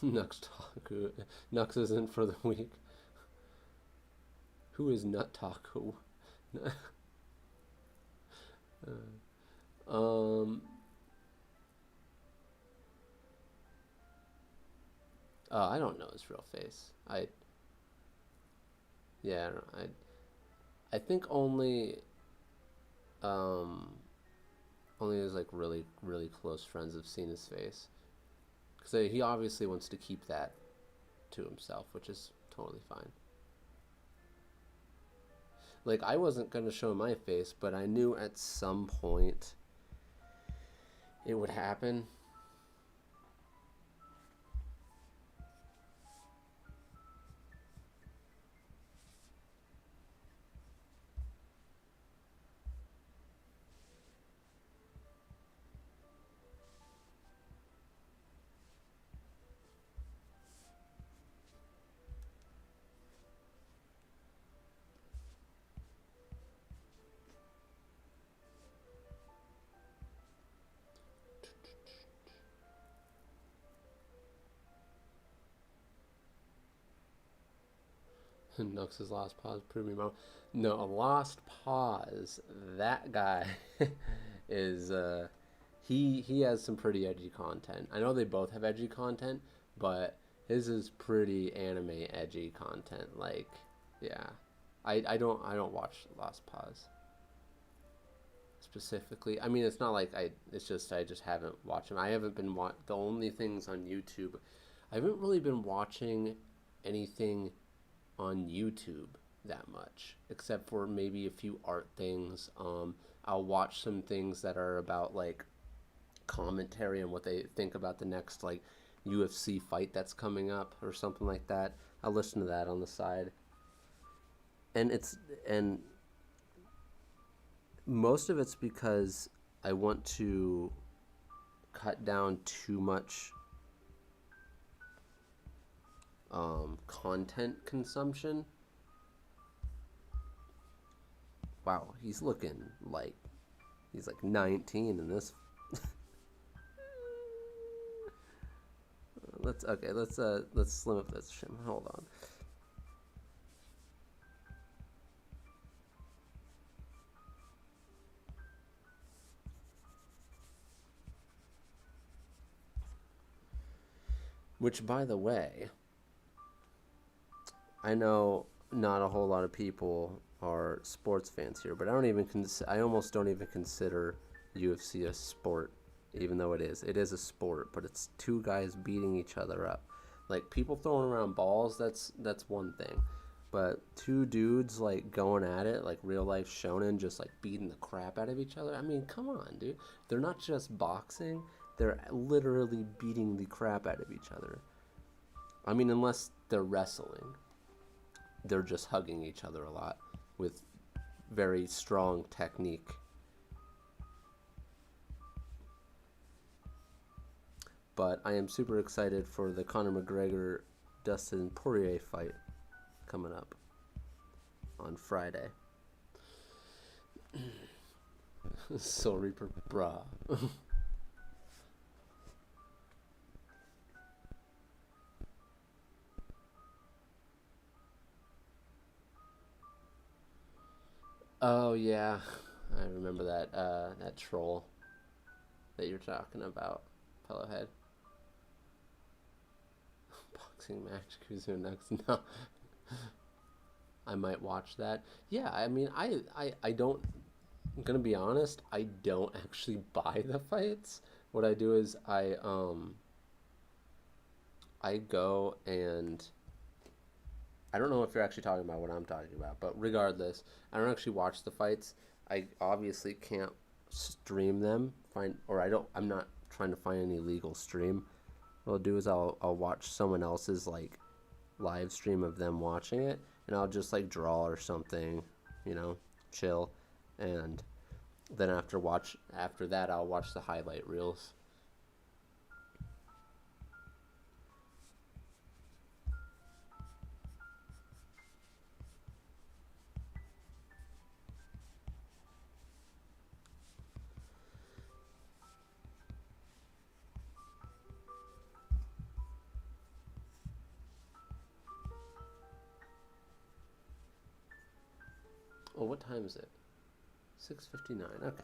Nux isn't for the weak. Who is Nutaku? um. I don't know his real face. Yeah, I think um, only his like really, really close friends have seen his face. Because he obviously wants to keep that to himself, which is totally fine. Like, I wasn't going to show my face, but I knew at some point it would happen. Nux's Lost Pause, prove me wrong. No, a Lost Pause. That guy is he has some pretty edgy content. I know they both have edgy content, but his is pretty anime edgy content. Like, yeah, I don't watch Lost Pause specifically. I mean, it's not like It's just I just haven't watched them. I haven't been the only things on YouTube. I haven't really been watching anything on YouTube that much, except for maybe a few art things. I'll watch some things that are about like commentary and what they think about the next like UFC fight that's coming up or something like that. I'll listen to that on the side. And most of it's because I want to cut down too much content consumption. Wow, he's looking like he's like 19 in this. let's slim up this shim. Hold on. Which, by the way, I know not a whole lot of people are sports fans here, but I almost don't even consider UFC a sport, even though it is. It is a sport, but it's two guys beating each other up. Like, people throwing around balls, that's one thing. But two dudes like going at it, like real life shonen, just like beating the crap out of each other. I mean, come on, dude. They're not just boxing, they're literally beating the crap out of each other. I mean, unless they're wrestling, they're just hugging each other a lot with very strong technique. But I am super excited for the Conor McGregor Dustin Poirier fight coming up on Friday. Soul Reaper, brah. Oh yeah, I remember that troll that you're talking about, Pillowhead. boxing match, Kuzu next. No, I might watch that. Yeah, I mean, I don't. I'm gonna be honest. I don't actually buy the fights. What I do is I go and I don't know if you're actually talking about what I'm talking about, but regardless, I don't actually watch the fights. I obviously can't stream them. I'm not trying to find any legal stream. What I'll do is I'll watch someone else's like live stream of them watching it, and I'll just like draw or something, you know, chill, and then after that I'll watch the highlight reels. Oh, what time is it? 6:59. Okay,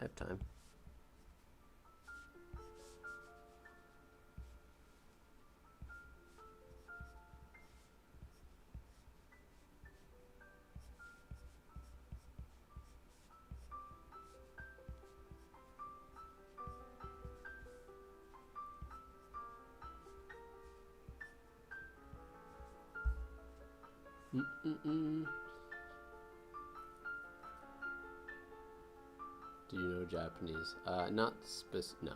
I have time. Mm-mm-mm. Do you know Japanese? No.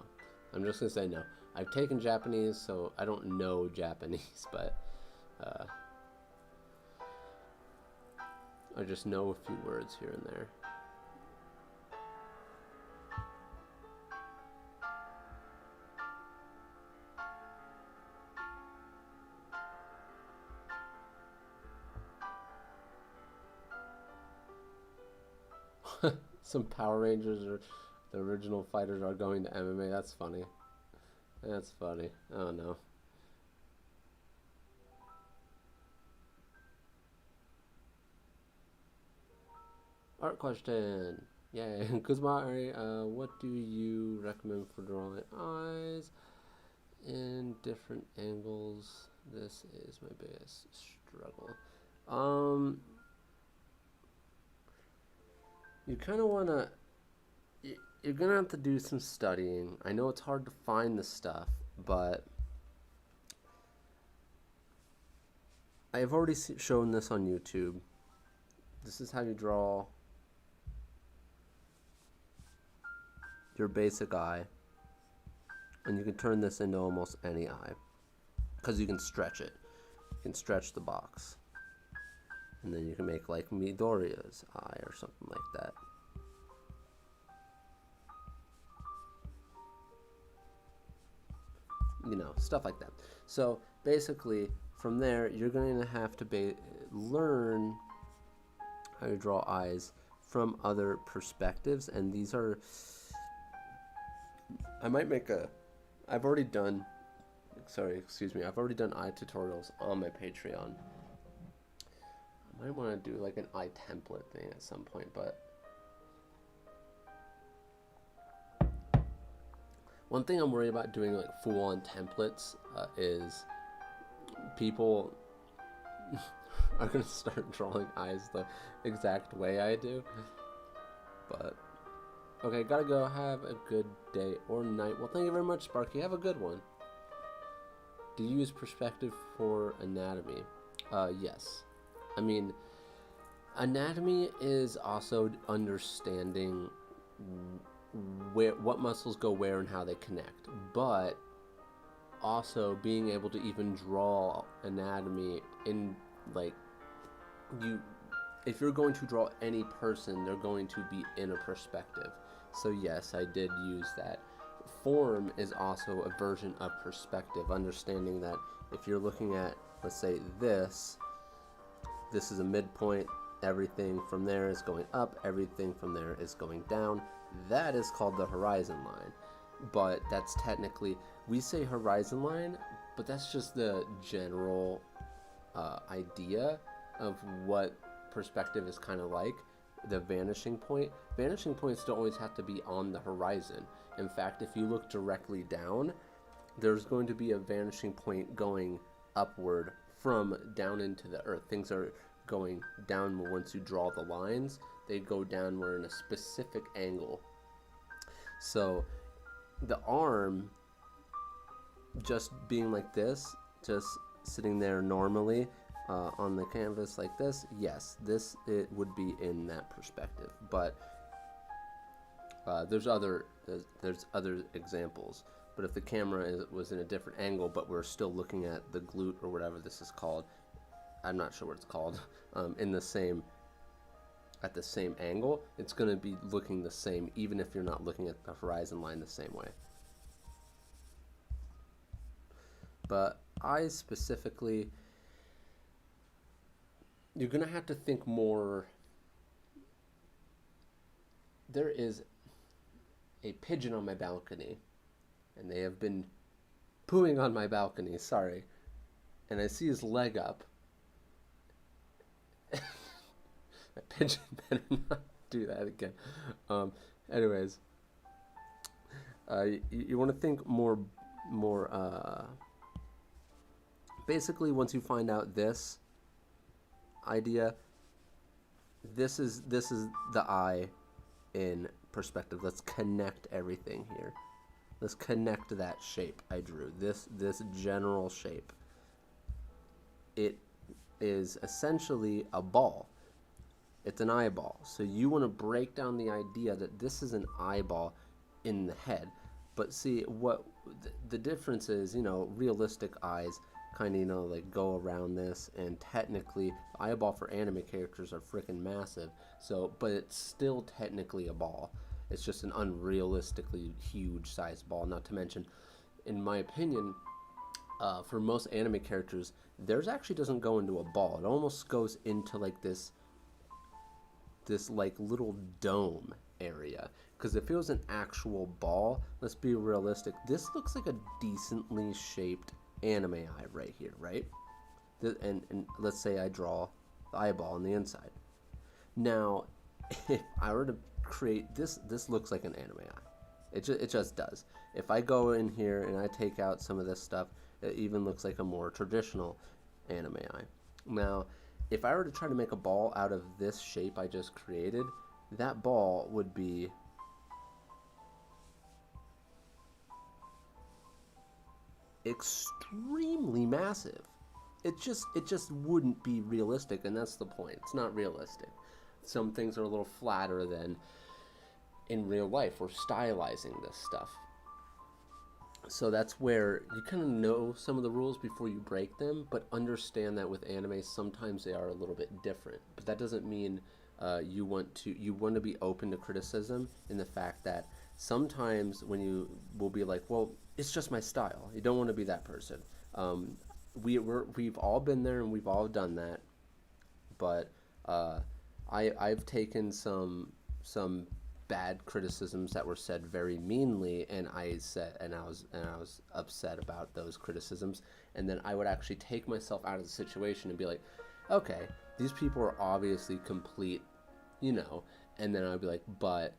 I'm just gonna say no. I've taken Japanese, so I don't know Japanese, but uh, I just know a few words here and there. Some Power Rangers or the original fighters are going to MMA. That's funny. That's funny. Oh no. Art question. Yay. Kuzomari, what do you recommend for drawing eyes in different angles? This is my biggest struggle. You kind of want to. You're gonna have to do some studying. I know it's hard to find the stuff, but I have already shown this on YouTube. This is how you draw your basic eye, and you can turn this into almost any eye because you can stretch it. You can stretch the box, and then you can make like Midoriya's eye or something like that. You know, stuff like that. So basically, from there, you're going to have to learn how to draw eyes from other perspectives, and these are. I might make a. I've already done. Sorry, excuse me. I've already done eye tutorials on my Patreon. I might want to do like an eye template thing at some point, but one thing I'm worried about doing like full-on templates is people are gonna start drawing eyes the exact way I do. But okay, gotta go. Have a good day or night. Well, thank you very much, Sparky. Have a good one. Do you use perspective for anatomy? Yes. I mean, anatomy is also understanding what muscles go where and how they connect, but also being able to even draw anatomy in like if you're going to draw any person, they're going to be in a perspective. So yes, I did use that. Form is also a version of perspective, understanding that if you're looking at, let's say, this is a midpoint, everything from there is going up, everything from there is going down. That is called the horizon line. But that's technically, we say horizon line, but that's just the general idea of what perspective is kind of like. The vanishing point. Vanishing points don't always have to be on the horizon. In fact, if you look directly down, there's going to be a vanishing point going upward from down into the earth. Things are going downward. Once you draw the lines, they go downward in a specific angle. So the arm just being like this, just sitting there normally on the canvas like this, yes, it would be in that perspective. But there's other examples. But if the camera was in a different angle, but we're still looking at the glute or whatever this is called, I'm not sure what it's called, at the same angle, it's going to be looking the same, even if you're not looking at the horizon line the same way. But eyes specifically, you're going to have to think more. There is a pigeon on my balcony, and they have been pooing on my balcony, sorry, and I see his leg up. That pigeon better not do that again. Anyways, you want to think more. Basically, once you find out this idea, this is the eye in perspective. Let's connect everything here. Let's connect that shape I drew. This general shape. It is essentially a ball. It's an eyeball. So you want to break down the idea that this is an eyeball in the head. But see, what the difference is, realistic eyes kind of, like go around this, and technically the eyeball for anime characters are freaking massive. So, but it's still technically a ball. It's just an unrealistically huge sized ball. Not to mention, in my opinion, for most anime characters, theirs actually doesn't go into a ball. It almost goes into like this like little dome area. Because if it was an actual ball, let's be realistic, this looks like a decently shaped anime eye right here, right? And let's say I draw the eyeball on the inside. Now, if I were to create this looks like an anime eye. It just does. If I go in here and I take out some of this stuff, it even looks like a more traditional anime eye. Now, if I were to try to make a ball out of this shape I just created, that ball would be extremely massive. It just wouldn't be realistic, and that's the point. It's not realistic. Some things are a little flatter than in real life. We're stylizing this stuff. So that's where you kind of know some of the rules before you break them, but understand that with anime, sometimes they are a little bit different. But that doesn't mean you want to be open to criticism in the fact that sometimes when you will be like, well, it's just my style. You don't want to be that person. We've all been there and we've all done that. But I've taken some bad criticisms that were said very meanly, and I was upset about those criticisms, and then I would actually take myself out of the situation and be like, okay, these people are obviously complete, and then I'd be like, but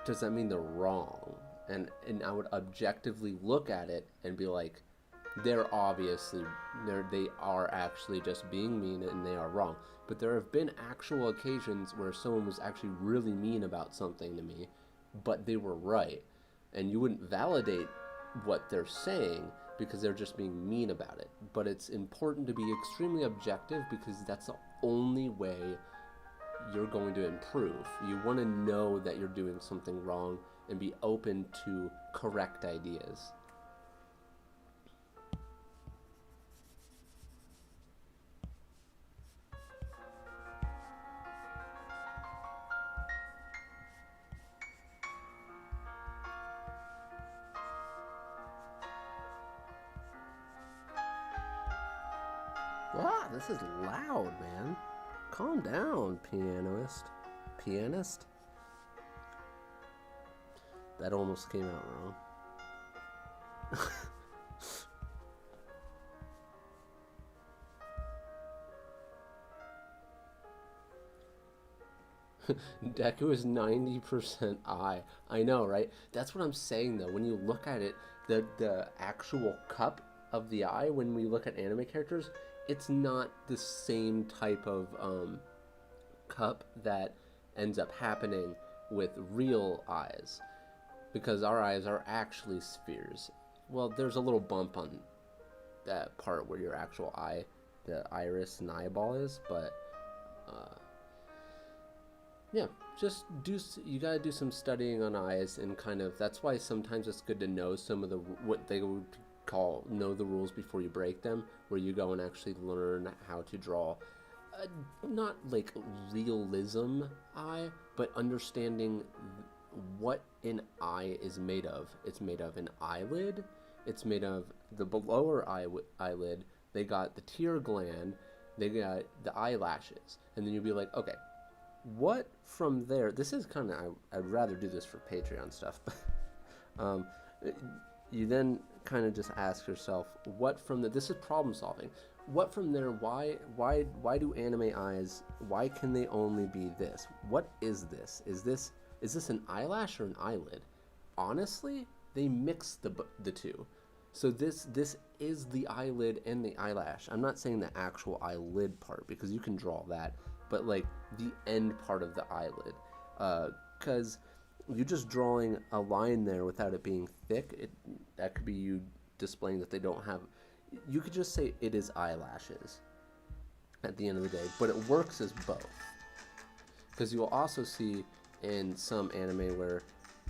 does that mean they're wrong? And I would objectively look at it and be like, they are actually just being mean and they are wrong. But there have been actual occasions where someone was actually really mean about something to me, but they were right. And you wouldn't validate what they're saying because they're just being mean about it. But it's important to be extremely objective because that's the only way you're going to improve. You want to know that you're doing something wrong and be open to correct ideas. Wow, this is loud, man. Calm down, pianist. Pianist? That almost came out wrong. Deku is 90% eye. I know, right? That's what I'm saying though. When you look at it, the actual cup of the eye, when we look at anime characters, it's not the same type of cup that ends up happening with real eyes, because our eyes are actually spheres. Well, there's a little bump on that part where your actual eye, the iris and eyeball is, but yeah, just you gotta do some studying on eyes, and kind of, that's why sometimes it's good to know some of the, what they would call, know the rules before you break them, where you go and actually learn how to draw not like realism eye, but understanding what an eye is made of. It's made of an eyelid, it's made of the lower eyelid, they got the tear gland, they got the eyelashes, and then you'll be like, okay, what from there, this is kind of, I'd rather do this for Patreon stuff, but you then kind of just ask yourself, what from the, this is problem solving, what from there, why do anime eyes, why can they only be this? What is this? Is this an eyelash or an eyelid? Honestly, they mix the two. So this is the eyelid and the eyelash. I'm not saying the actual eyelid part, because you can draw that, but like the end part of the eyelid, because you're just drawing a line there without it being thick. That could be you displaying that they don't have. You could just say it is eyelashes at the end of the day, but it works as both, because you will also see in some anime where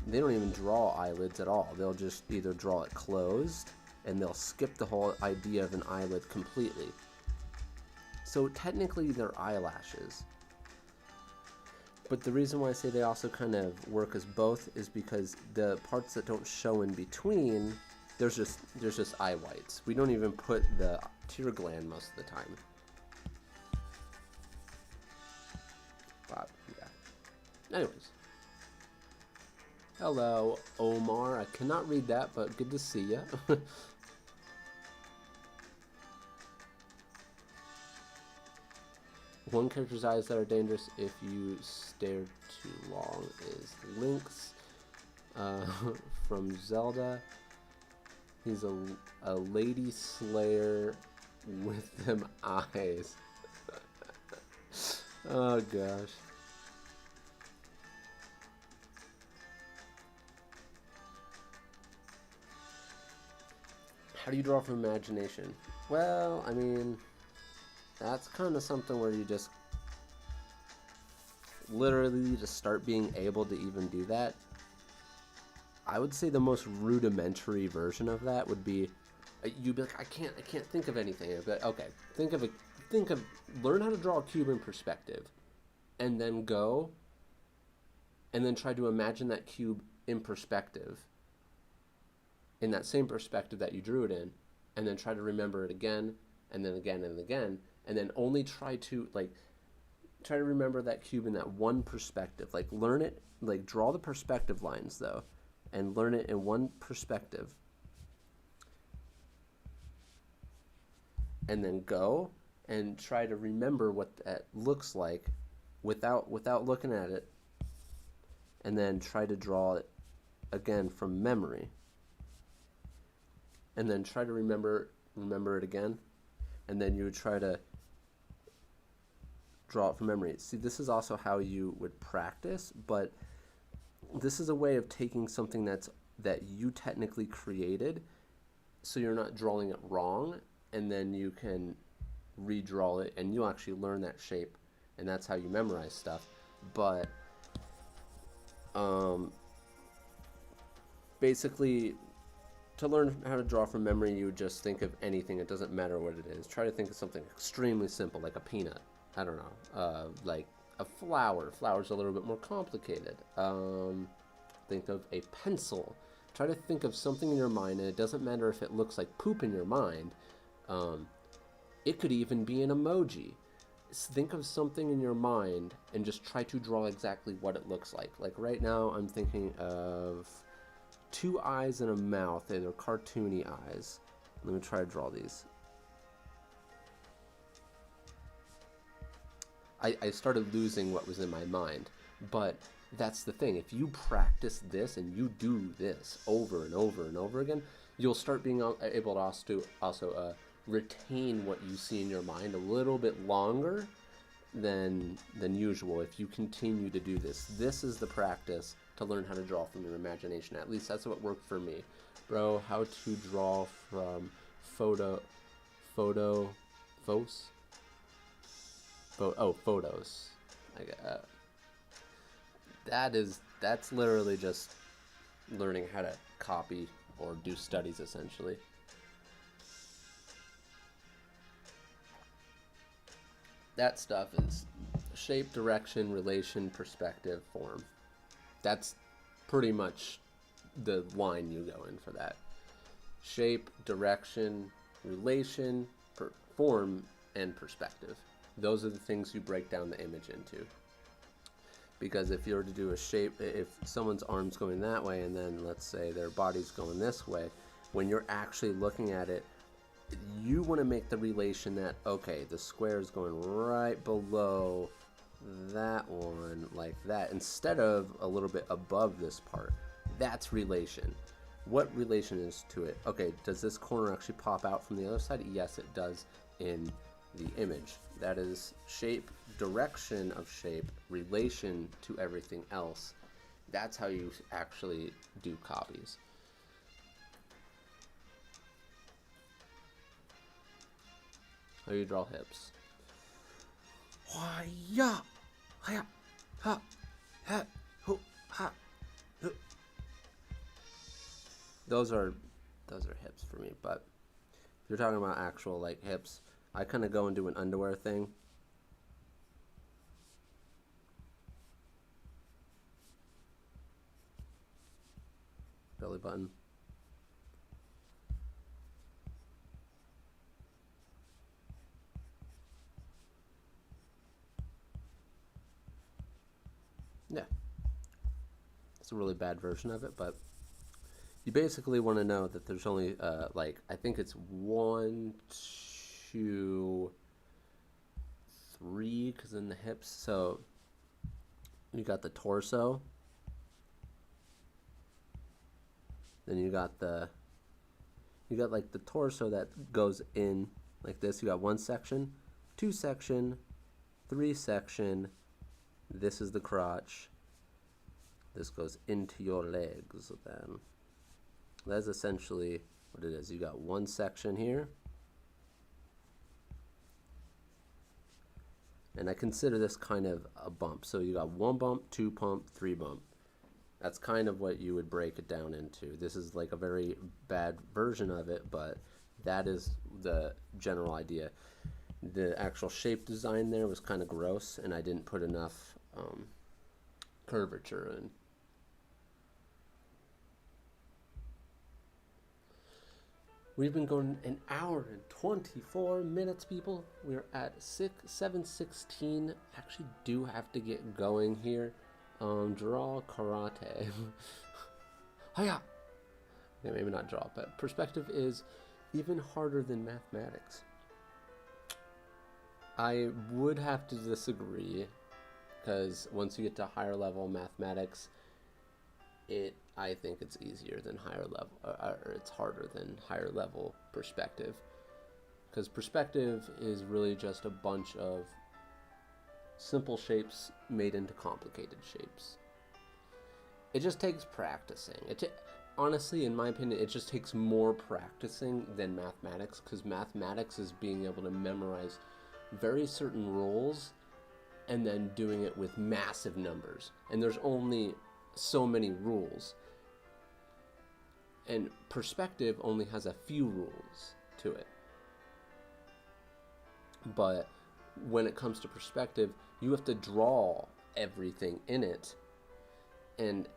they don't even draw eyelids at all. They'll just either draw it closed, and they'll skip the whole idea of an eyelid completely. So technically they're eyelashes. But the reason why I say they also kind of work as both is because the parts that don't show in between, there's just eye whites. We don't even put the tear gland most of the time. But yeah. Anyways. Hello, Omar. I cannot read that, but good to see ya. One character's eyes that are dangerous if you stare too long is Lynx from Zelda. He's a lady slayer with them eyes. Oh gosh. How do you draw from imagination? Well, I mean, that's kind of something where you just literally just start being able to even do that. I would say the most rudimentary version of that would be, you'd be like, I can't think of anything. I'd be like, okay, learn how to draw a cube in perspective, and then go and then try to imagine that cube in perspective, in that same perspective that you drew it in, and then try to remember it again, and then again and again, and then only try to remember that cube in that one perspective. Like, learn it, like draw the perspective lines though, and learn it in one perspective, and then go and try to remember what that looks like without looking at it, and then try to draw it again from memory, and then try to remember it again, and then you would try to draw it from memory. See, this is also how you would practice, but this is a way of taking something that you technically created, so you're not drawing it wrong, and then you can redraw it, and you'll actually learn that shape, and that's how you memorize stuff. But basically, to learn how to draw from memory, you would just think of anything. It doesn't matter what it is. Try to think of something extremely simple, like a peanut. I don't know, like a flower. Flower's a little bit more complicated. Think of a pencil. Try to think of something in your mind, and it doesn't matter if it looks like poop in your mind. It could even be an emoji. Think of something in your mind and just try to draw exactly what it looks like. Like right now, I'm thinking of two eyes and a mouth. They're cartoony eyes. Let me try to draw these. I started losing what was in my mind. But that's the thing. If you practice this and you do this over and over and over again, you'll start being able to also retain what you see in your mind a little bit longer than usual if you continue to do this. This is the practice to learn how to draw from your imagination. At least that's what worked for me. Bro, how to draw from photos. That's literally just learning how to copy or do studies, essentially. That stuff is shape, direction, relation, perspective, form. That's pretty much the line you go in for that. Shape, direction, relation, form, and perspective. Those are the things you break down the image into. Because if you were to do a shape, if someone's arm's going that way and then let's say their body's going this way, when you're actually looking at it, you want to make the relation that, okay, the square is going right below that one, like that, instead of a little bit above this part. That's relation. What relation is to it? Okay, does this corner actually pop out from the other side? Yes, it does in the image. That is shape, direction of shape, relation to everything else. That's how you actually do copies. How you draw hips. Hi-ya, hi-ya, ha, ha, ho, ha, ho. Those are hips for me, but if you're talking about actual like hips, I kind of go and do an underwear thing. Belly button. Yeah. It's a really bad version of it, but you basically want to know that there's only like, I think it's 1, 2, 3, because in the hips, so you got the torso, then you got like the torso that goes in like this. You got 1 section, 2 section, 3 section. This is the crotch. This goes into your legs. Then that's essentially what it is. You got 1 section here, and I consider this kind of a bump. So you got 1 bump, 2 bump, 3 bump. That's kind of what you would break it down into. This is like a very bad version of it, but that is the general idea. The actual shape design there was kind of gross, and I didn't put enough curvature in. We've been going 1 hour and 24 minutes, people. We're at 7:16. Actually do have to get going here. Draw karate. Hiya! Okay, maybe not draw, but perspective is even harder than mathematics. I would have to disagree, because once you get to higher level mathematics, I think it's easier than higher level, or it's harder than higher level perspective. Because perspective is really just a bunch of simple shapes made into complicated shapes. It just takes practicing. Honestly, in my opinion, it just takes more practicing than mathematics, because mathematics is being able to memorize very certain rules and then doing it with massive numbers. And there's only so many rules. And perspective only has a few rules to it. But when it comes to perspective, you have to draw everything in it. And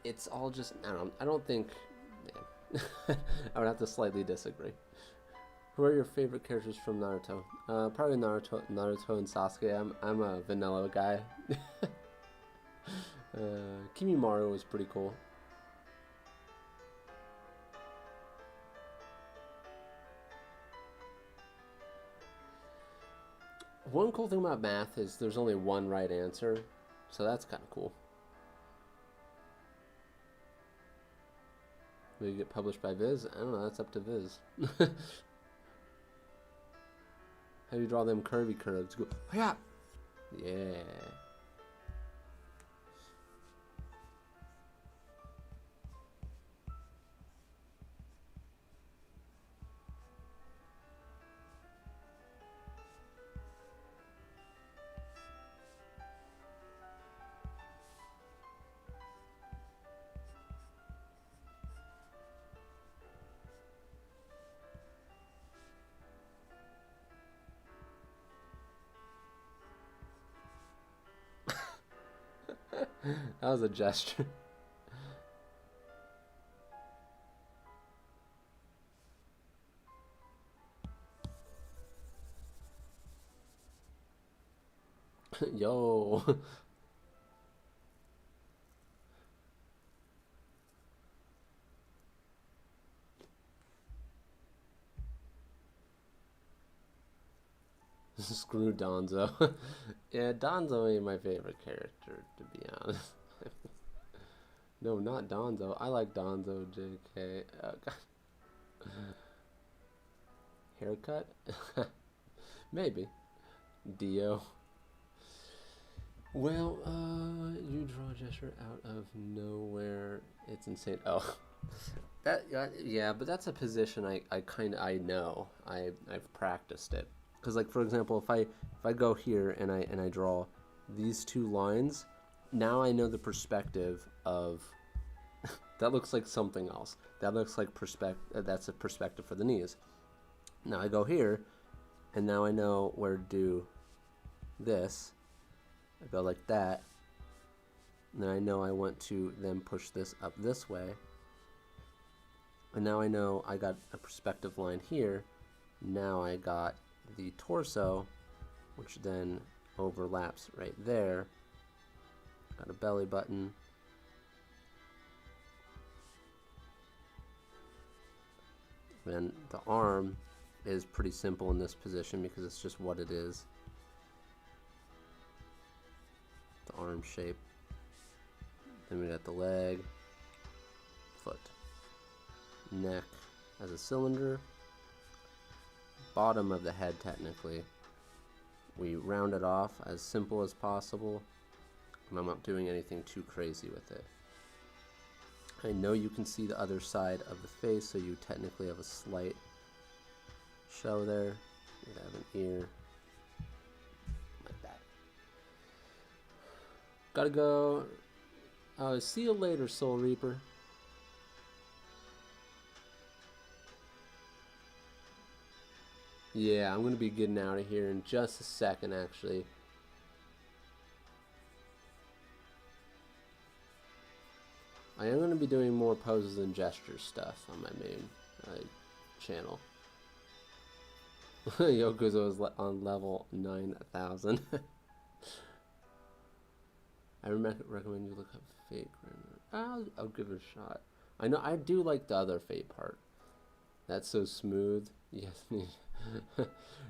it's all just, I don't think, I would have to slightly disagree. Who are your favorite characters from Naruto? Probably Naruto and Sasuke. I'm a vanilla guy. Kimimaru was pretty cool. One cool thing about math is there's only one right answer. So that's kind of cool. Will you get published by Viz? I don't know, that's up to Viz. How do you draw them curvy curves? Go, yeah. Yeah. That was a gesture. Yo. Screw Donzo. Yeah, Donzo ain't my favorite character, to be honest. No, not Donzo. I like Donzo, JK. Haircut? Maybe. Dio. Well, you draw a gesture out of nowhere. It's insane. Oh. That, yeah, but that's a position I know. I've practiced it. Because, like, for example, if I go here and I draw these two lines, now I know the perspective of that looks like something else. That looks like that's a perspective for the knees. Now I go here, and now I know where to do this. I go like that, and then I know I want to then push this up this way. And now I know I got a perspective line here. Now I got the torso, which then overlaps right there. Got a belly button. And the arm is pretty simple in this position because it's just what it is. The arm shape. Then we got the leg, foot, neck as a cylinder. Bottom of the head, technically. We round it off as simple as possible. And I'm not doing anything too crazy with it. I know you can see the other side of the face, so you technically have a slight show there. You have an ear. Like that. Gotta go. See you later, Soul Reaper. Yeah, I'm gonna be getting out of here in just a second, actually. I am going to be doing more poses and gesture stuff on my main channel. Yokuzo is on level 9,000. I recommend you look up Fate. I'll give it a shot. I know I do like the other Fate part. That's so smooth. Yes.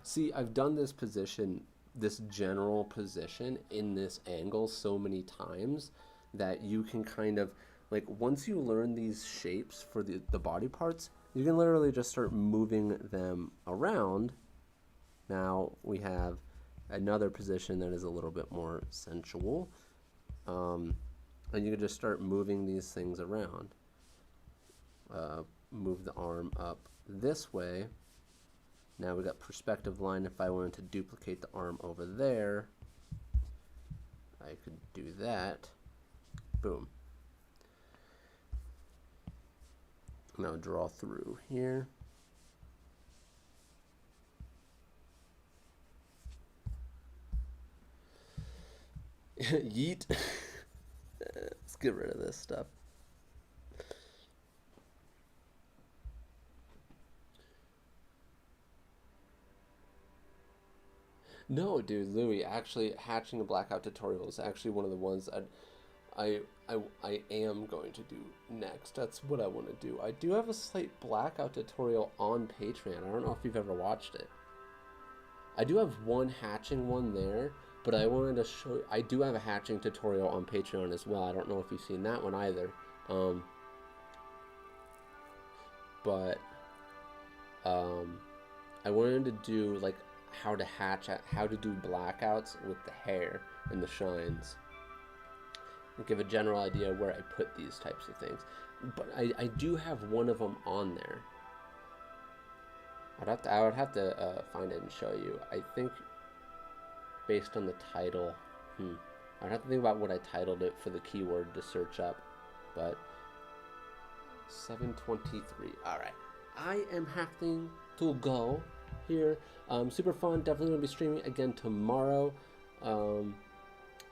See, I've done this position, this general position in this angle so many times that you can kind of, like, once you learn these shapes for the body parts, you can literally just start moving them around. Now we have another position that is a little bit more sensual. And you can just start moving these things around. Move the arm up this way. Now we got perspective line. If I wanted to duplicate the arm over there, I could do that. Boom. Now draw through here. Yeet. Let's get rid of this stuff. No, dude, Louis, actually, Hatching a Blackout tutorial is actually one of the ones I am going to do next. That's what I want to do. I do have a slight Blackout tutorial on Patreon. I don't know if you've ever watched it. I do have one hatching one there, But I wanted to show you, I do have a hatching tutorial on Patreon as well. I don't know if you've seen that one either. But I wanted to do like how to hatch, how to do blackouts with the hair and the shines. And give a general idea where I put these types of things. But I do have one of them on there. I would have to find it and show you. I think based on the title, I'd have to think about what I titled it for the keyword to search up. But 7:23. All right, I am having to go here. Super fun. Definitely gonna be streaming again tomorrow.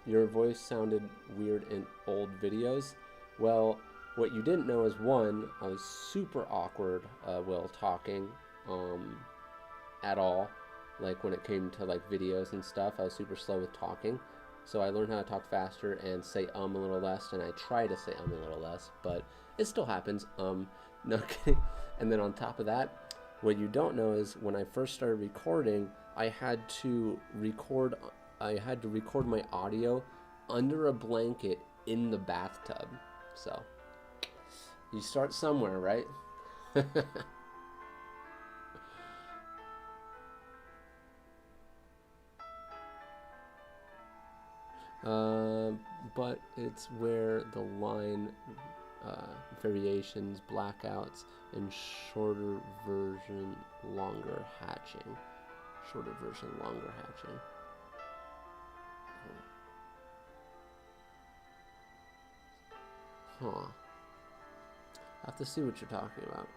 Your voice sounded weird in old videos. Well, what you didn't know is, one, I was super awkward while talking at all. Like when it came to like videos and stuff, I was super slow with talking. So I learned how to talk faster and say a little less, and I try to say a little less, but it still happens. No kidding. And then on top of that, what you don't know is when I first started recording, I had to record my audio under a blanket in the bathtub. So you start somewhere, right? But it's where the line variations, blackouts, and shorter version, longer hatching. Shorter version, longer hatching. Huh. I have to see what you're talking about.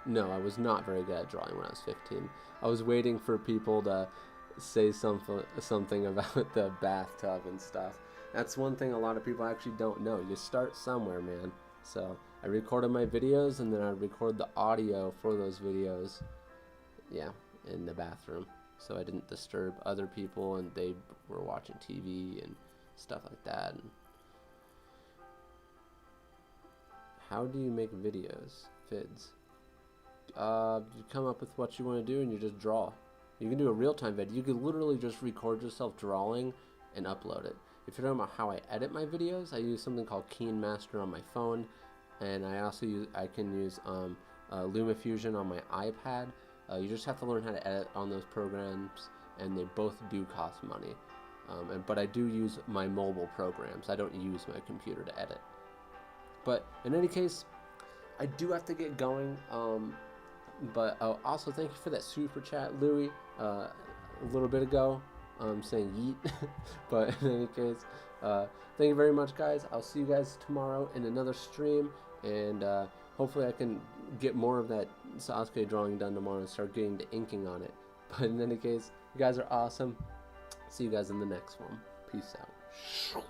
No, I was not very good at drawing when I was 15. I was waiting for people to say something about the bathtub and stuff. That's one thing a lot of people actually don't know. You start somewhere, man. So I recorded my videos, and then I record the audio for those videos, yeah, in the bathroom, so I didn't disturb other people and they were watching TV and stuff like that. And how do you make videos, vids? You come up with what you want to do and you just draw. You can do a real-time vid. You could literally just record yourself drawing and upload it. If you're talking about how I edit my videos, I use something called Keen Master on my phone, and I can use LumaFusion on my iPad. You just have to learn how to edit on those programs, and they both do cost money. But I do use my mobile programs. I don't use my computer to edit. But in any case, I do have to get going. But also thank you for that super chat, Louie, a little bit ago, saying yeet. But in any case, thank you very much, guys. I'll see you guys tomorrow in another stream, and hopefully I can get more of that Sasuke drawing done tomorrow and start getting the inking on it. But in any case, you guys are awesome. See you guys in the next one. Peace out.